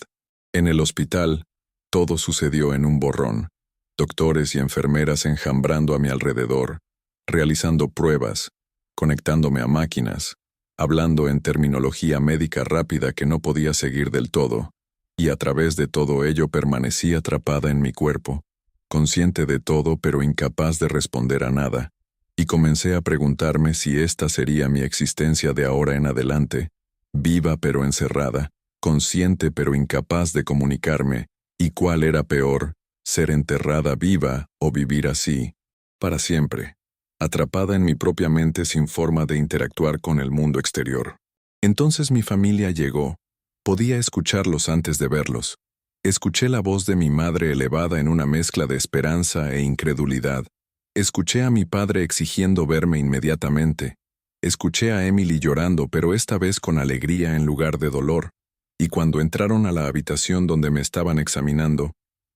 En el hospital, todo sucedió en un borrón. Doctores y enfermeras enjambrando a mi alrededor, realizando pruebas, conectándome a máquinas, hablando en terminología médica rápida que no podía seguir del todo, y a través de todo ello permanecí atrapada en mi cuerpo, consciente de todo pero incapaz de responder a nada, y comencé a preguntarme si esta sería mi existencia de ahora en adelante, viva pero encerrada, consciente pero incapaz de comunicarme, y cuál era peor, ser enterrada viva o vivir así, para siempre, atrapada en mi propia mente sin forma de interactuar con el mundo exterior. Entonces mi familia llegó. Podía escucharlos antes de verlos. Escuché la voz de mi madre elevada en una mezcla de esperanza e incredulidad. Escuché a mi padre exigiendo verme inmediatamente. Escuché a Emily llorando, pero esta vez con alegría en lugar de dolor. Y cuando entraron a la habitación donde me estaban examinando,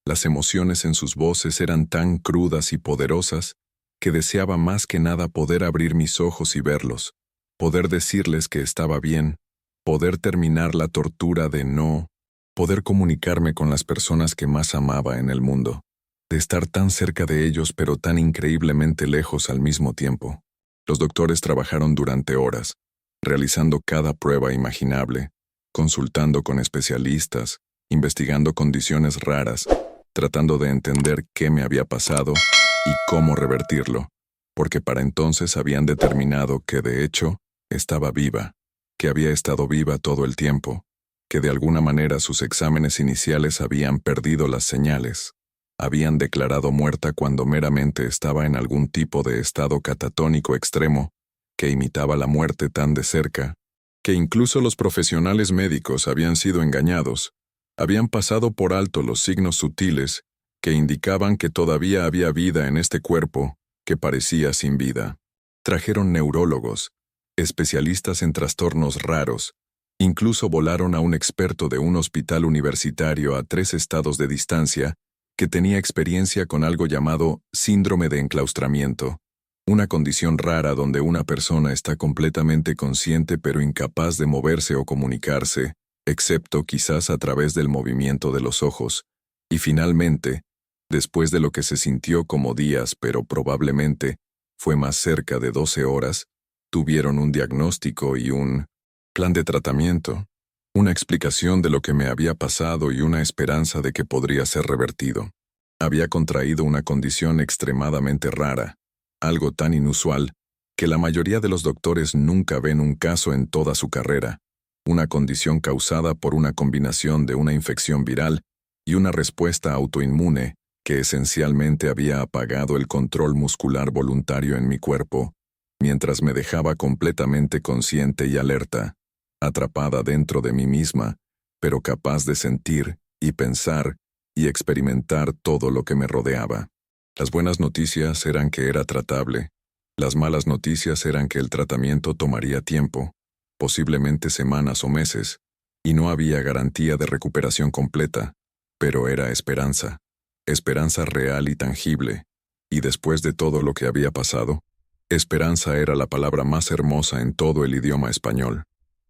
las emociones en sus voces eran tan crudas y poderosas que deseaba más que nada poder abrir mis ojos y verlos, poder decirles que estaba bien, poder terminar la tortura de no, poder comunicarme con las personas que más amaba en el mundo, de estar tan cerca de ellos pero tan increíblemente lejos al mismo tiempo. Los doctores trabajaron durante horas, realizando cada prueba imaginable, consultando con especialistas, investigando condiciones raras, tratando de entender qué me había pasado y cómo revertirlo, porque para entonces habían determinado que de hecho estaba viva, que había estado viva todo el tiempo, que de alguna manera sus exámenes iniciales habían perdido las señales, habían declarado muerta cuando meramente estaba en algún tipo de estado catatónico extremo, que imitaba la muerte tan de cerca, que incluso los profesionales médicos habían sido engañados, habían pasado por alto los signos sutiles que indicaban que todavía había vida en este cuerpo que parecía sin vida. Trajeron neurólogos, especialistas en trastornos raros, incluso volaron a un experto de un hospital universitario a 3 estados de distancia que tenía experiencia con algo llamado síndrome de enclaustramiento, una condición rara donde una persona está completamente consciente pero incapaz de moverse o comunicarse, excepto quizás a través del movimiento de los ojos, y finalmente, después de lo que se sintió como días, pero probablemente fue más cerca de 12 horas, tuvieron un diagnóstico y un plan de tratamiento, una explicación de lo que me había pasado y una esperanza de que podría ser revertido. Había contraído una condición extremadamente rara, algo tan inusual, que la mayoría de los doctores nunca ven un caso en toda su carrera, una condición causada por una combinación de una infección viral y una respuesta autoinmune que esencialmente había apagado el control muscular voluntario en mi cuerpo, mientras me dejaba completamente consciente y alerta, atrapada dentro de mí misma, pero capaz de sentir y pensar y experimentar todo lo que me rodeaba. Las buenas noticias eran que era tratable. Las malas noticias eran que el tratamiento tomaría tiempo, posiblemente semanas o meses, y no había garantía de recuperación completa, pero era esperanza, esperanza real y tangible, y después de todo lo que había pasado, esperanza era la palabra más hermosa en todo el idioma español.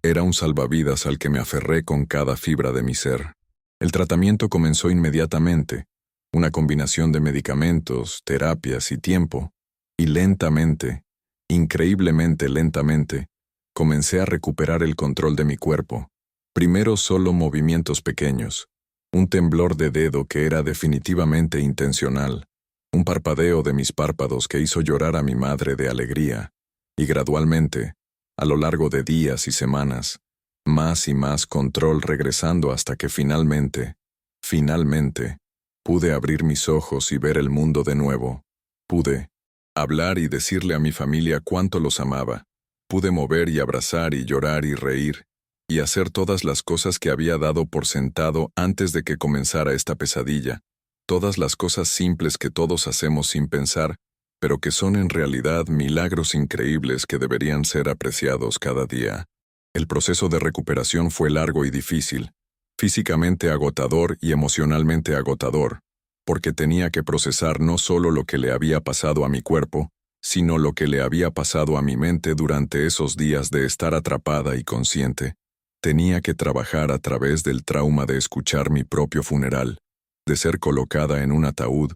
Era un salvavidas al que me aferré con cada fibra de mi ser. El tratamiento comenzó inmediatamente, una combinación de medicamentos, terapias y tiempo, y lentamente, increíblemente lentamente, comencé a recuperar el control de mi cuerpo. Primero solo movimientos pequeños, un temblor de dedo que era definitivamente intencional, un parpadeo de mis párpados que hizo llorar a mi madre de alegría, y gradualmente, a lo largo de días y semanas, más y más control regresando hasta que finalmente, pude abrir mis ojos y ver el mundo de nuevo. Pude hablar y decirle a mi familia cuánto los amaba. Pude mover y abrazar y llorar y reír, y hacer todas las cosas que había dado por sentado antes de que comenzara esta pesadilla, todas las cosas simples que todos hacemos sin pensar, pero que son en realidad milagros increíbles que deberían ser apreciados cada día. El proceso de recuperación fue largo y difícil, físicamente agotador y emocionalmente agotador, porque tenía que procesar no solo lo que le había pasado a mi cuerpo, sino lo que le había pasado a mi mente durante esos días de estar atrapada y consciente. Tenía que trabajar a través del trauma de escuchar mi propio funeral, de ser colocada en un ataúd,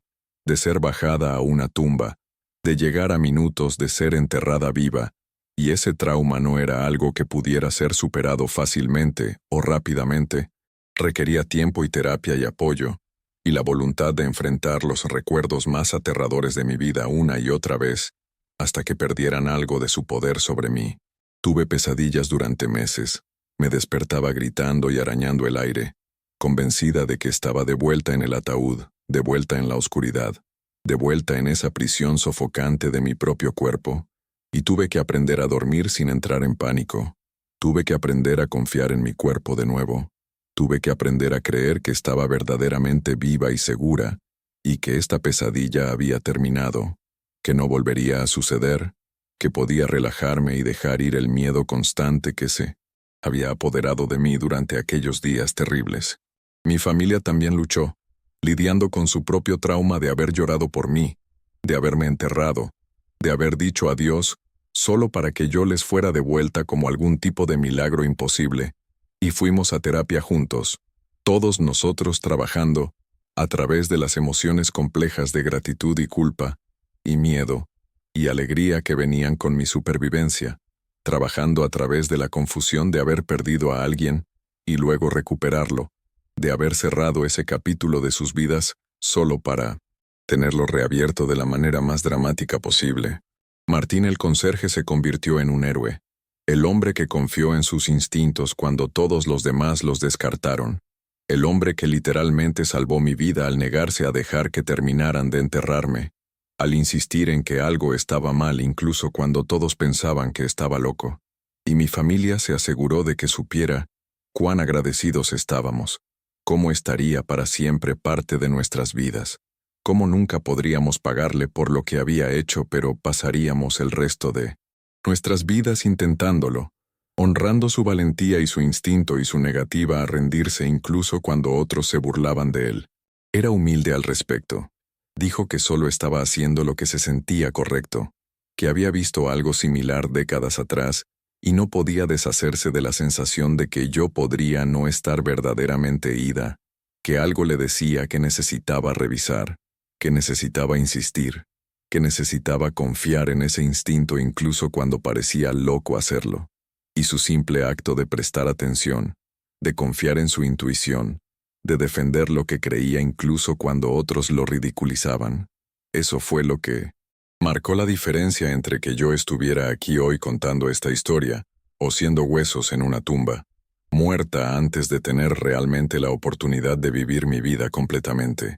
de ser bajada a una tumba, de llegar a minutos de ser enterrada viva, y ese trauma no era algo que pudiera ser superado fácilmente o rápidamente. Requería tiempo y terapia y apoyo, y la voluntad de enfrentar los recuerdos más aterradores de mi vida una y otra vez, hasta que perdieran algo de su poder sobre mí. Tuve pesadillas durante meses. Me despertaba gritando y arañando el aire, convencida de que estaba de vuelta en el ataúd, de vuelta en la oscuridad, de vuelta en esa prisión sofocante de mi propio cuerpo, y tuve que aprender a dormir sin entrar en pánico. Tuve que aprender a confiar en mi cuerpo de nuevo. Tuve que aprender a creer que estaba verdaderamente viva y segura, y que esta pesadilla había terminado, que no volvería a suceder, que podía relajarme y dejar ir el miedo constante que se había apoderado de mí durante aquellos días terribles. Mi familia también luchó, lidiando con su propio trauma de haber llorado por mí, de haberme enterrado, de haber dicho adiós solo para que yo les fuera de vuelta como algún tipo de milagro imposible. Y fuimos a terapia juntos, todos nosotros trabajando, a través de las emociones complejas de gratitud y culpa, y miedo, y alegría que venían con mi supervivencia, trabajando a través de la confusión de haber perdido a alguien, y luego recuperarlo, de haber cerrado ese capítulo de sus vidas, solo para tenerlo reabierto de la manera más dramática posible. Martín el conserje se convirtió en un héroe. El hombre que confió en sus instintos cuando todos los demás los descartaron. El hombre que literalmente salvó mi vida al negarse a dejar que terminaran de enterrarme, al insistir en que algo estaba mal incluso cuando todos pensaban que estaba loco. Y mi familia se aseguró de que supiera cuán agradecidos estábamos, cómo estaría para siempre parte de nuestras vidas, cómo nunca podríamos pagarle por lo que había hecho, pero pasaríamos el resto de nuestras vidas intentándolo, honrando su valentía y su instinto y su negativa a rendirse incluso cuando otros se burlaban de él. Era humilde al respecto. Dijo que solo estaba haciendo lo que se sentía correcto, que había visto algo similar décadas atrás y no podía deshacerse de la sensación de que yo podría no estar verdaderamente ida, que algo le decía que necesitaba revisar, que necesitaba insistir, que necesitaba confiar en ese instinto incluso cuando parecía loco hacerlo. Y su simple acto de prestar atención, de confiar en su intuición, de defender lo que creía incluso cuando otros lo ridiculizaban, eso fue lo que marcó la diferencia entre que yo estuviera aquí hoy contando esta historia, o siendo huesos en una tumba, muerta antes de tener realmente la oportunidad de vivir mi vida completamente.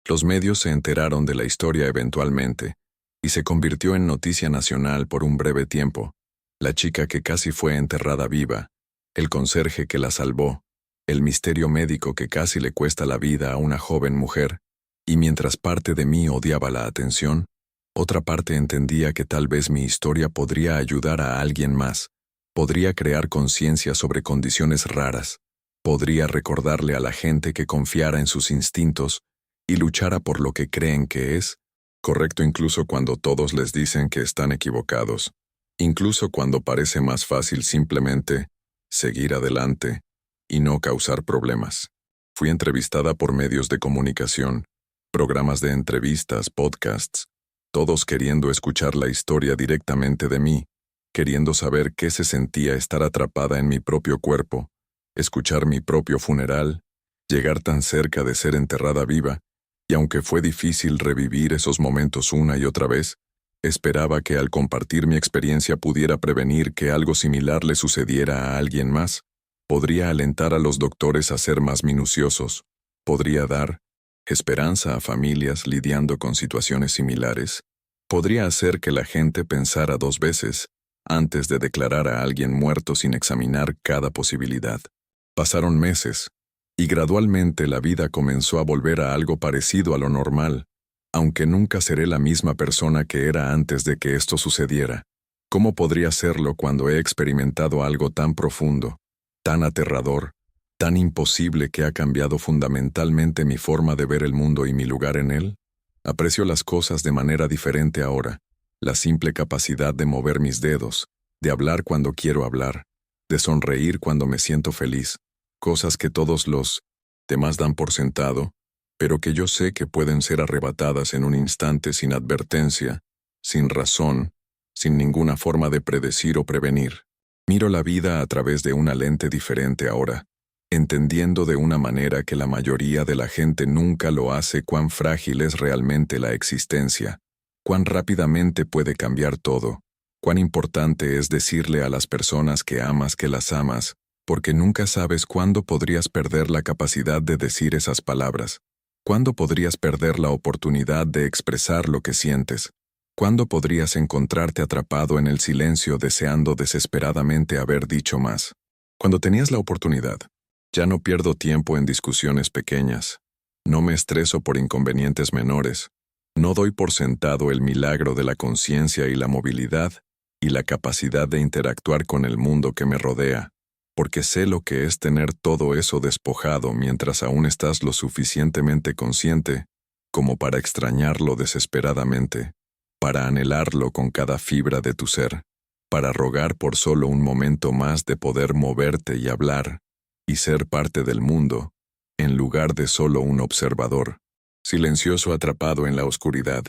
Los medios se enteraron de la historia eventualmente, y se convirtió en noticia nacional por un breve tiempo. La chica que casi fue enterrada viva, el conserje que la salvó, el misterio médico que casi le cuesta la vida a una joven mujer, y mientras parte de mí odiaba la atención, otra parte entendía que tal vez mi historia podría ayudar a alguien más, podría crear conciencia sobre condiciones raras, podría recordarle a la gente que confiara en sus instintos y luchara por lo que creen que es correcto incluso cuando todos les dicen que están equivocados, incluso cuando parece más fácil simplemente seguir adelante y no causar problemas. Fui entrevistada por medios de comunicación, programas de entrevistas, podcasts, todos queriendo escuchar la historia directamente de mí, queriendo saber qué se sentía estar atrapada en mi propio cuerpo, escuchar mi propio funeral, llegar tan cerca de ser enterrada viva, y aunque fue difícil revivir esos momentos una y otra vez, esperaba que al compartir mi experiencia pudiera prevenir que algo similar le sucediera a alguien más, podría alentar a los doctores a ser más minuciosos, podría dar esperanza a familias lidiando con situaciones similares, podría hacer que la gente pensara dos veces antes de declarar a alguien muerto sin examinar cada posibilidad. Pasaron meses, y gradualmente la vida comenzó a volver a algo parecido a lo normal, aunque nunca seré la misma persona que era antes de que esto sucediera. ¿Cómo podría serlo cuando he experimentado algo tan profundo, tan aterrador, tan imposible que ha cambiado fundamentalmente mi forma de ver el mundo y mi lugar en él? Aprecio las cosas de manera diferente ahora, la simple capacidad de mover mis dedos, de hablar cuando quiero hablar, de sonreír cuando me siento feliz, cosas que todos los demás dan por sentado, pero que yo sé que pueden ser arrebatadas en un instante sin advertencia, sin razón, sin ninguna forma de predecir o prevenir. Miro la vida a través de una lente diferente ahora, entendiendo de una manera que la mayoría de la gente nunca lo hace cuán frágil es realmente la existencia, cuán rápidamente puede cambiar todo, cuán importante es decirle a las personas que amas que las amas, porque nunca sabes cuándo podrías perder la capacidad de decir esas palabras, cuándo podrías perder la oportunidad de expresar lo que sientes, cuándo podrías encontrarte atrapado en el silencio deseando desesperadamente haber dicho más. Cuando tenías la oportunidad, ya no pierdo tiempo en discusiones pequeñas, no me estreso por inconvenientes menores, no doy por sentado el milagro de la conciencia y la movilidad y la capacidad de interactuar con el mundo que me rodea, porque sé lo que es tener todo eso despojado mientras aún estás lo suficientemente consciente como para extrañarlo desesperadamente, para anhelarlo con cada fibra de tu ser, para rogar por solo un momento más de poder moverte y hablar, y ser parte del mundo, en lugar de solo un observador, silencioso atrapado en la oscuridad.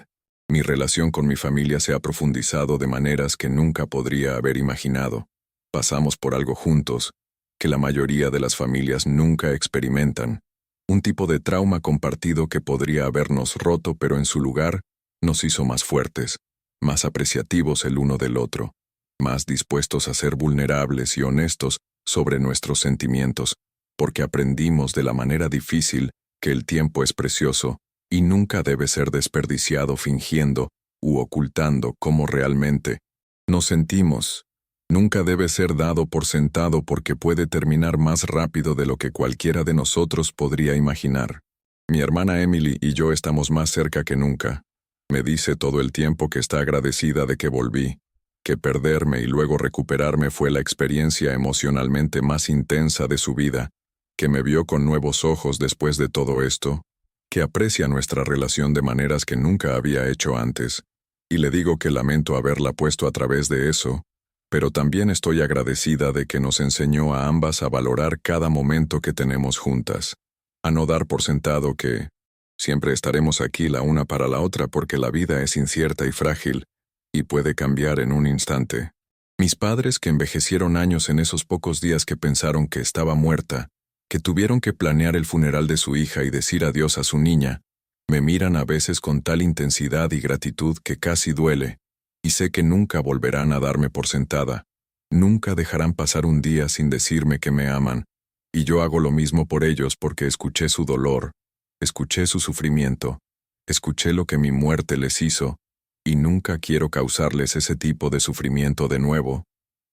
Mi relación con mi familia se ha profundizado de maneras que nunca podría haber imaginado. Pasamos por algo juntos, que la mayoría de las familias nunca experimentan, un tipo de trauma compartido que podría habernos roto pero en su lugar nos hizo más fuertes, más apreciativos el uno del otro, más dispuestos a ser vulnerables y honestos sobre nuestros sentimientos, porque aprendimos de la manera difícil que el tiempo es precioso y nunca debe ser desperdiciado fingiendo u ocultando cómo realmente nos sentimos. Nunca debe ser dado por sentado porque puede terminar más rápido de lo que cualquiera de nosotros podría imaginar. Mi hermana Emily y yo estamos más cerca que nunca. Me dice todo el tiempo que está agradecida de que volví, que perderme y luego recuperarme fue la experiencia emocionalmente más intensa de su vida, que me vio con nuevos ojos después de todo esto, que aprecia nuestra relación de maneras que nunca había hecho antes, y le digo que lamento haberla puesto a través de eso, pero también estoy agradecida de que nos enseñó a ambas a valorar cada momento que tenemos juntas, a no dar por sentado que siempre estaremos aquí la una para la otra porque la vida es incierta y frágil, y puede cambiar en un instante. Mis padres, que envejecieron años en esos pocos días que pensaron que estaba muerta, que tuvieron que planear el funeral de su hija y decir adiós a su niña, me miran a veces con tal intensidad y gratitud que casi duele, y sé que nunca volverán a darme por sentada, nunca dejarán pasar un día sin decirme que me aman, y yo hago lo mismo por ellos porque escuché su dolor, escuché su sufrimiento, escuché lo que mi muerte les hizo, y nunca quiero causarles ese tipo de sufrimiento de nuevo,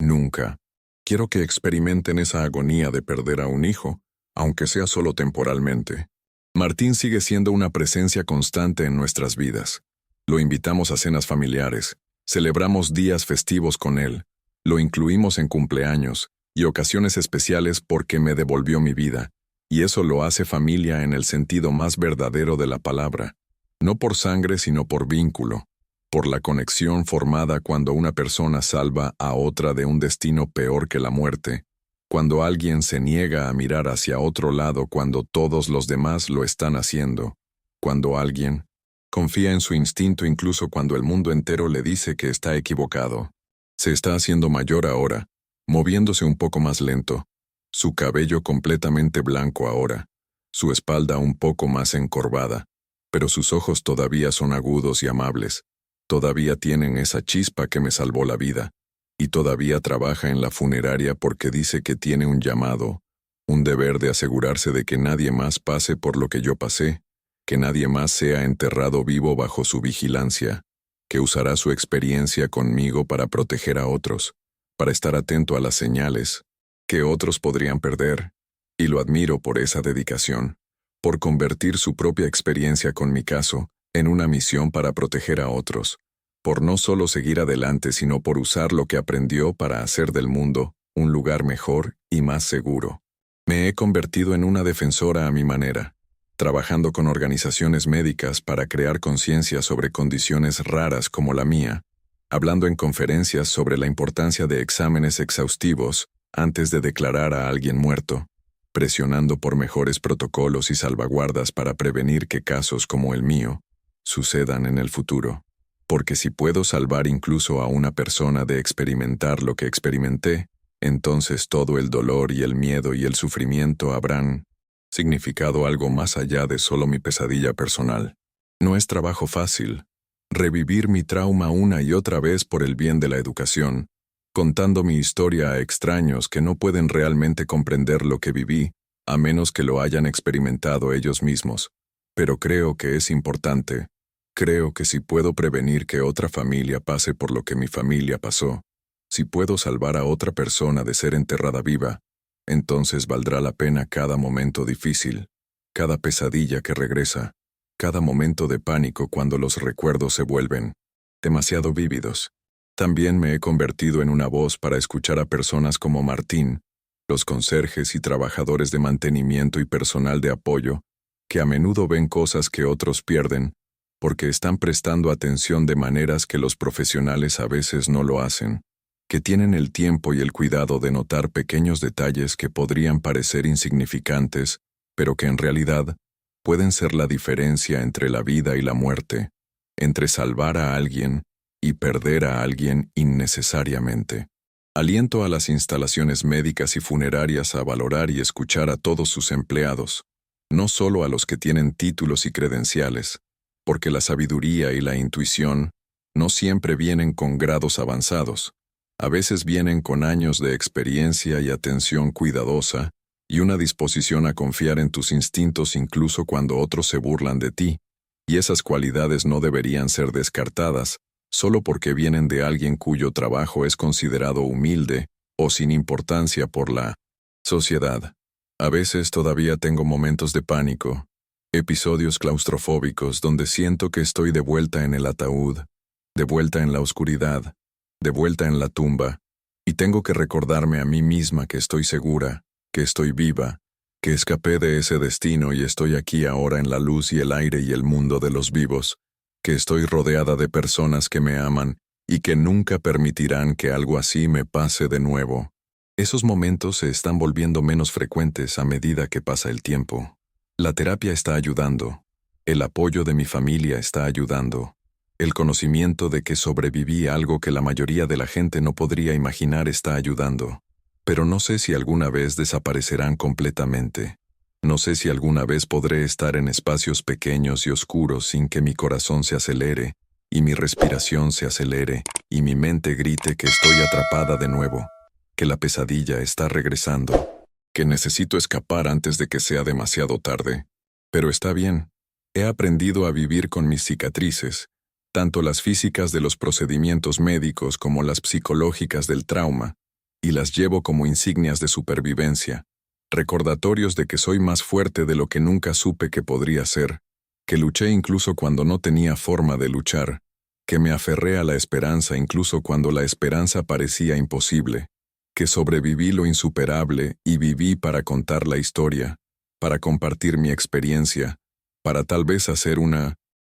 nunca. Quiero que experimenten esa agonía de perder a un hijo, aunque sea solo temporalmente. Martín sigue siendo una presencia constante en nuestras vidas. Lo invitamos a cenas familiares, celebramos días festivos con él, lo incluimos en cumpleaños y ocasiones especiales porque me devolvió mi vida, y eso lo hace familia en el sentido más verdadero de la palabra, no por sangre sino por vínculo, por la conexión formada cuando una persona salva a otra de un destino peor que la muerte, cuando alguien se niega a mirar hacia otro lado cuando todos los demás lo están haciendo, cuando alguien confía en su instinto incluso cuando el mundo entero le dice que está equivocado. Se está haciendo mayor ahora, moviéndose un poco más lento, su cabello completamente blanco ahora, su espalda un poco más encorvada, pero sus ojos todavía son agudos y amables, todavía tienen esa chispa que me salvó la vida, y todavía trabaja en la funeraria porque dice que tiene un llamado, un deber de asegurarse de que nadie más pase por lo que yo pasé, que nadie más sea enterrado vivo bajo su vigilancia, que usará su experiencia conmigo para proteger a otros, para estar atento a las señales que otros podrían perder, y lo admiro por esa dedicación, por convertir su propia experiencia con mi caso en una misión para proteger a otros, por no solo seguir adelante sino por usar lo que aprendió para hacer del mundo un lugar mejor y más seguro. Me he convertido en una defensora a mi manera, trabajando con organizaciones médicas para crear conciencia sobre condiciones raras como la mía, hablando en conferencias sobre la importancia de exámenes exhaustivos antes de declarar a alguien muerto, presionando por mejores protocolos y salvaguardas para prevenir que casos como el mío sucedan en el futuro. Porque si puedo salvar incluso a una persona de experimentar lo que experimenté, entonces todo el dolor y el miedo y el sufrimiento habrán significado algo más allá de solo mi pesadilla personal. No es trabajo fácil. Revivir mi trauma una y otra vez por el bien de la educación, contando mi historia a extraños que no pueden realmente comprender lo que viví, a menos que lo hayan experimentado ellos mismos. Pero creo que es importante. Creo que si puedo prevenir que otra familia pase por lo que mi familia pasó, si puedo salvar a otra persona de ser enterrada viva, entonces valdrá la pena cada momento difícil, cada pesadilla que regresa, cada momento de pánico cuando los recuerdos se vuelven demasiado vívidos. También me he convertido en una voz para escuchar a personas como Martín, los conserjes y trabajadores de mantenimiento y personal de apoyo, que a menudo ven cosas que otros pierden, porque están prestando atención de maneras que los profesionales a veces no lo hacen, que tienen el tiempo y el cuidado de notar pequeños detalles que podrían parecer insignificantes, pero que en realidad pueden ser la diferencia entre la vida y la muerte, entre salvar a alguien y perder a alguien innecesariamente. Aliento a las instalaciones médicas y funerarias a valorar y escuchar a todos sus empleados, no solo a los que tienen títulos y credenciales, porque la sabiduría y la intuición no siempre vienen con grados avanzados. A veces vienen con años de experiencia y atención cuidadosa y una disposición a confiar en tus instintos incluso cuando otros se burlan de ti, y esas cualidades no deberían ser descartadas solo porque vienen de alguien cuyo trabajo es considerado humilde o sin importancia por la sociedad. A veces todavía tengo momentos de pánico, episodios claustrofóbicos donde siento que estoy de vuelta en el ataúd, de vuelta en la oscuridad, de vuelta en la tumba, y tengo que recordarme a mí misma que estoy segura, que estoy viva, que escapé de ese destino y estoy aquí ahora en la luz y el aire y el mundo de los vivos, que estoy rodeada de personas que me aman y que nunca permitirán que algo así me pase de nuevo. Esos momentos se están volviendo menos frecuentes a medida que pasa el tiempo. La terapia está ayudando. El apoyo de mi familia está ayudando. El conocimiento de que sobreviví a algo que la mayoría de la gente no podría imaginar está ayudando. Pero no sé si alguna vez desaparecerán completamente. No sé si alguna vez podré estar en espacios pequeños y oscuros sin que mi corazón se acelere, y mi respiración se acelere, y mi mente grite que estoy atrapada de nuevo, que la pesadilla está regresando, que necesito escapar antes de que sea demasiado tarde. Pero está bien. He aprendido a vivir con mis cicatrices, tanto las físicas de los procedimientos médicos como las psicológicas del trauma, y las llevo como insignias de supervivencia, recordatorios de que soy más fuerte de lo que nunca supe que podría ser, que luché incluso cuando no tenía forma de luchar, que me aferré a la esperanza incluso cuando la esperanza parecía imposible, que sobreviví lo insuperable y viví para contar la historia, para compartir mi experiencia, para tal vez hacer una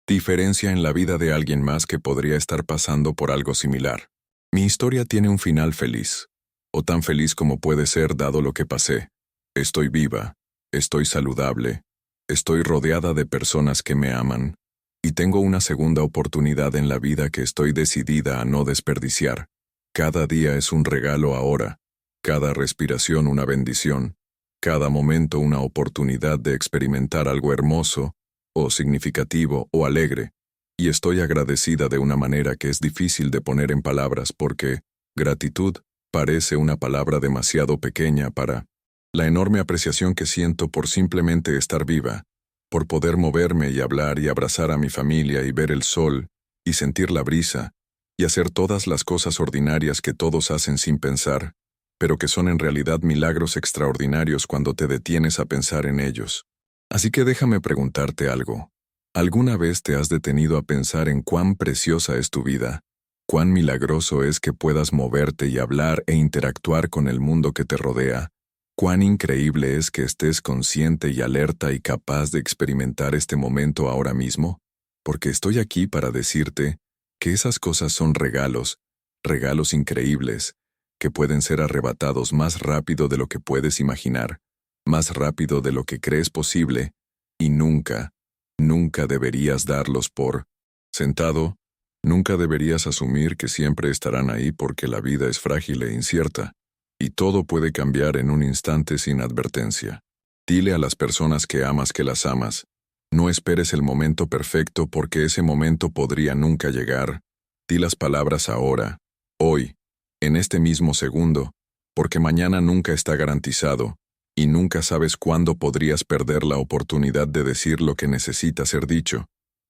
diferencia en la vida de alguien más que podría estar pasando por algo similar. Mi historia tiene un final feliz, o tan feliz como puede ser dado lo que pasé. Estoy viva, estoy saludable, estoy rodeada de personas que me aman, y tengo una segunda oportunidad en la vida que estoy decidida a no desperdiciar. Cada día es un regalo ahora, cada respiración una bendición, cada momento una oportunidad de experimentar algo hermoso, o significativo o alegre, y estoy agradecida de una manera que es difícil de poner en palabras porque gratitud parece una palabra demasiado pequeña para la enorme apreciación que siento por simplemente estar viva, por poder moverme y hablar y abrazar a mi familia y ver el sol, y sentir la brisa, y hacer todas las cosas ordinarias que todos hacen sin pensar, pero que son en realidad milagros extraordinarios cuando te detienes a pensar en ellos. Así que déjame preguntarte algo. ¿Alguna vez te has detenido a pensar en cuán preciosa es tu vida? ¿Cuán milagroso es que puedas moverte y hablar e interactuar con el mundo que te rodea? ¿Cuán increíble es que estés consciente y alerta y capaz de experimentar este momento ahora mismo? Porque estoy aquí para decirte que esas cosas son regalos, regalos increíbles, que pueden ser arrebatados más rápido de lo que puedes imaginar, más rápido de lo que crees posible, y nunca, nunca deberías darlos por sentado, nunca deberías asumir que siempre estarán ahí porque la vida es frágil e incierta, y todo puede cambiar en un instante sin advertencia. Dile a las personas que amas que las amas. No esperes el momento perfecto porque ese momento podría nunca llegar. Di las palabras ahora, hoy, en este mismo segundo, porque mañana nunca está garantizado, y nunca sabes cuándo podrías perder la oportunidad de decir lo que necesita ser dicho,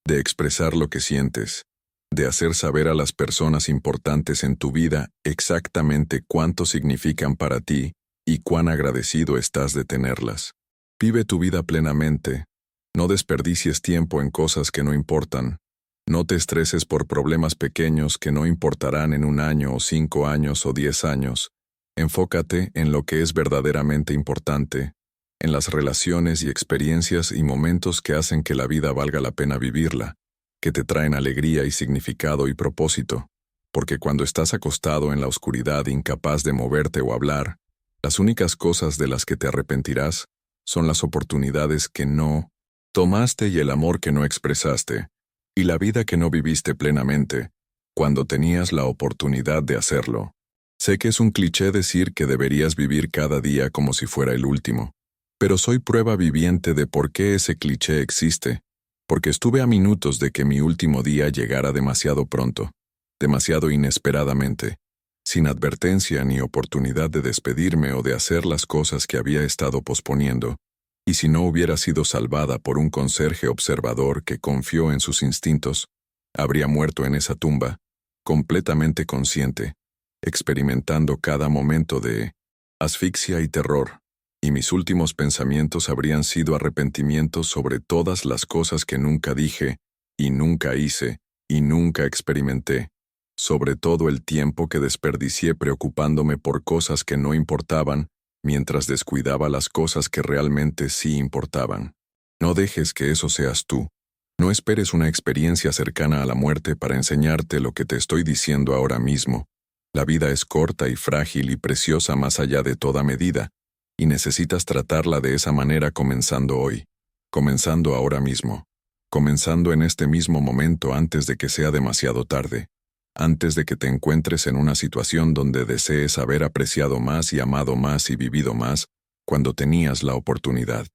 de expresar lo que sientes, de hacer saber a las personas importantes en tu vida exactamente cuánto significan para ti y cuán agradecido estás de tenerlas. Vive tu vida plenamente. No desperdicies tiempo en cosas que no importan. No te estreses por problemas pequeños que no importarán en 1 año o 5 años o 10 años. Enfócate en lo que es verdaderamente importante, en las relaciones y experiencias y momentos que hacen que la vida valga la pena vivirla, que te traen alegría y significado y propósito, porque cuando estás acostado en la oscuridad incapaz de moverte o hablar, las únicas cosas de las que te arrepentirás son las oportunidades que no tomaste y el amor que no expresaste, y la vida que no viviste plenamente, cuando tenías la oportunidad de hacerlo. Sé que es un cliché decir que deberías vivir cada día como si fuera el último, pero soy prueba viviente de por qué ese cliché existe, porque estuve a minutos de que mi último día llegara demasiado pronto, demasiado inesperadamente, sin advertencia ni oportunidad de despedirme o de hacer las cosas que había estado posponiendo, y si no hubiera sido salvada por un conserje observador que confió en sus instintos, habría muerto en esa tumba, completamente consciente, experimentando cada momento de asfixia y terror, y mis últimos pensamientos habrían sido arrepentimientos sobre todas las cosas que nunca dije, y nunca hice, y nunca experimenté, sobre todo el tiempo que desperdicié preocupándome por cosas que no importaban, mientras descuidaba las cosas que realmente sí importaban. No dejes que eso seas tú. No esperes una experiencia cercana a la muerte para enseñarte lo que te estoy diciendo ahora mismo. La vida es corta y frágil y preciosa más allá de toda medida, y necesitas tratarla de esa manera comenzando hoy, comenzando ahora mismo, comenzando en este mismo momento antes de que sea demasiado tarde, antes de que te encuentres en una situación donde desees haber apreciado más y amado más y vivido más cuando tenías la oportunidad.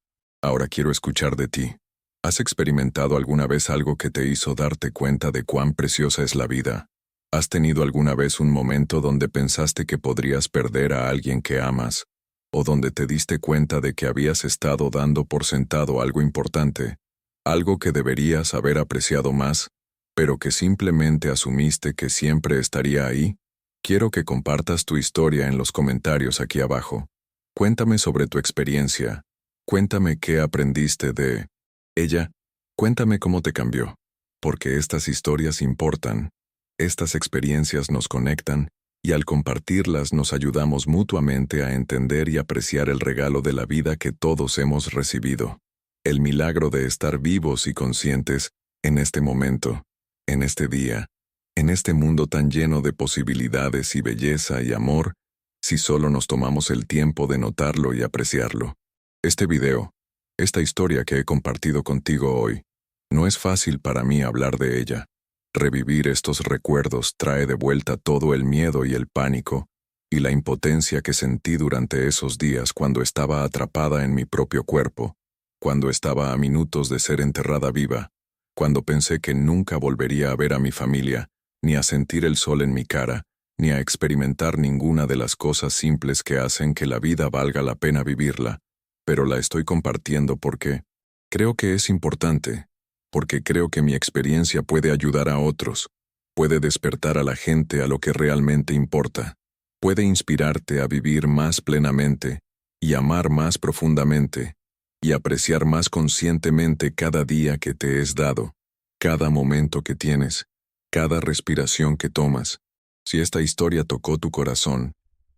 Ahora quiero escuchar de ti. ¿Has experimentado alguna vez algo que te hizo darte cuenta de cuán preciosa es la vida? ¿Has tenido alguna vez un momento donde pensaste que podrías perder a alguien que amas? ¿O donde te diste cuenta de que habías estado dando por sentado algo importante, algo que deberías haber apreciado más, pero que simplemente asumiste que siempre estaría ahí? Quiero que compartas tu historia en los comentarios aquí abajo. Cuéntame sobre tu experiencia. Cuéntame qué aprendiste de ella. Cuéntame cómo te cambió. Porque estas historias importan. Estas experiencias nos conectan, y al compartirlas nos ayudamos mutuamente a entender y apreciar el regalo de la vida que todos hemos recibido. El milagro de estar vivos y conscientes en este momento, en este día, en este mundo tan lleno de posibilidades y belleza y amor, si solo nos tomamos el tiempo de notarlo y apreciarlo. Este video, esta historia que he compartido contigo hoy, no es fácil para mí hablar de ella. Revivir estos recuerdos trae de vuelta todo el miedo y el pánico, y la impotencia que sentí durante esos días cuando estaba atrapada en mi propio cuerpo, cuando estaba a minutos de ser enterrada viva, cuando pensé que nunca volvería a ver a mi familia, ni a sentir el sol en mi cara, ni a experimentar ninguna de las cosas simples que hacen que la vida valga la pena vivirla, pero la estoy compartiendo porque creo que es importante, porque creo que mi experiencia puede ayudar a otros, puede despertar a la gente a lo que realmente importa, puede inspirarte a vivir más plenamente, y amar más profundamente, y apreciar más conscientemente cada día que te es dado, cada momento que tienes, cada respiración que tomas. Si esta historia tocó tu corazón,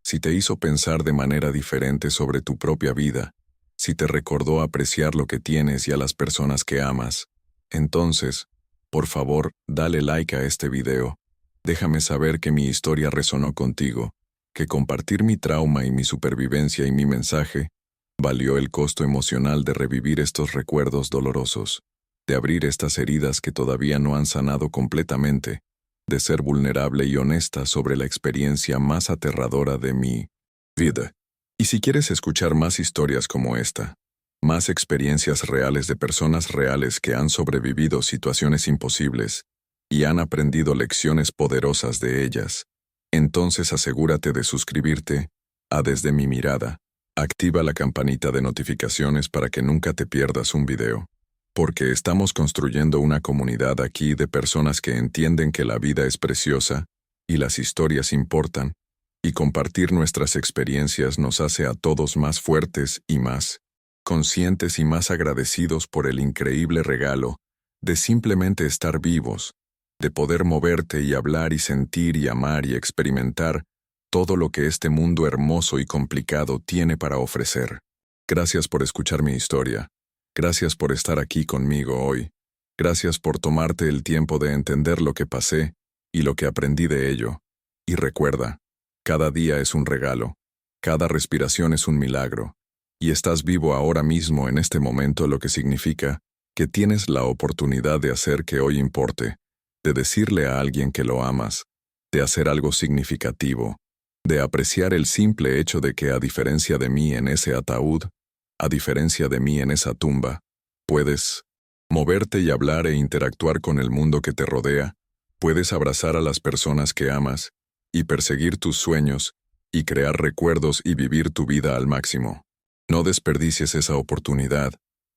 si te hizo pensar de manera diferente sobre tu propia vida, si te recordó apreciar lo que tienes y a las personas que amas, entonces, por favor, dale like a este video. Déjame saber que mi historia resonó contigo, que compartir mi trauma y mi supervivencia y mi mensaje valió el costo emocional de revivir estos recuerdos dolorosos, de abrir estas heridas que todavía no han sanado completamente, de ser vulnerable y honesta sobre la experiencia más aterradora de mi vida. Y si quieres escuchar más historias como esta, más experiencias reales de personas reales que han sobrevivido situaciones imposibles y han aprendido lecciones poderosas de ellas, entonces asegúrate de suscribirte a Desde mi Mirada. Activa la campanita de notificaciones para que nunca te pierdas un video, porque estamos construyendo una comunidad aquí de personas que entienden que la vida es preciosa y las historias importan, y compartir nuestras experiencias nos hace a todos más fuertes y más conscientes y más agradecidos por el increíble regalo de simplemente estar vivos, de poder moverte y hablar y sentir y amar y experimentar todo lo que este mundo hermoso y complicado tiene para ofrecer. Gracias por escuchar mi historia. Gracias por estar aquí conmigo hoy. Gracias por tomarte el tiempo de entender lo que pasé y lo que aprendí de ello. Y recuerda, cada día es un regalo, cada respiración es un milagro, y estás vivo ahora mismo en este momento, lo que significa que tienes la oportunidad de hacer que hoy importe, de decirle a alguien que lo amas, de hacer algo significativo, de apreciar el simple hecho de que a diferencia de mí en ese ataúd, a diferencia de mí en esa tumba, puedes moverte y hablar e interactuar con el mundo que te rodea, puedes abrazar a las personas que amas, y perseguir tus sueños, y crear recuerdos y vivir tu vida al máximo. No desperdicies esa oportunidad,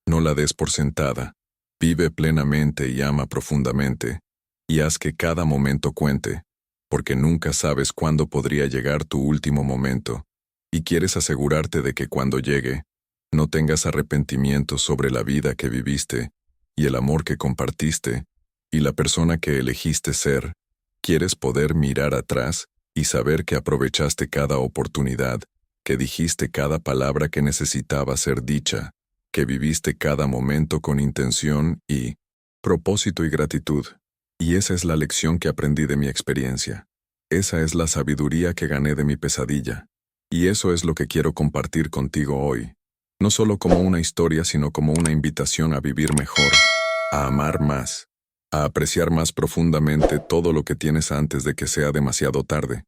no la des por sentada. Vive plenamente y ama profundamente, y haz que cada momento cuente, porque nunca sabes cuándo podría llegar tu último momento, y quieres asegurarte de que cuando llegue, no tengas arrepentimientos sobre la vida que viviste, y el amor que compartiste, y la persona que elegiste ser. Quieres poder mirar atrás y saber que aprovechaste cada oportunidad, que dijiste cada palabra que necesitaba ser dicha, que viviste cada momento con intención y propósito y gratitud. Y esa es la lección que aprendí de mi experiencia. Esa es la sabiduría que gané de mi pesadilla. Y eso es lo que quiero compartir contigo hoy. No solo como una historia, sino como una invitación a vivir mejor, a amar más, a apreciar más profundamente todo lo que tienes antes de que sea demasiado tarde.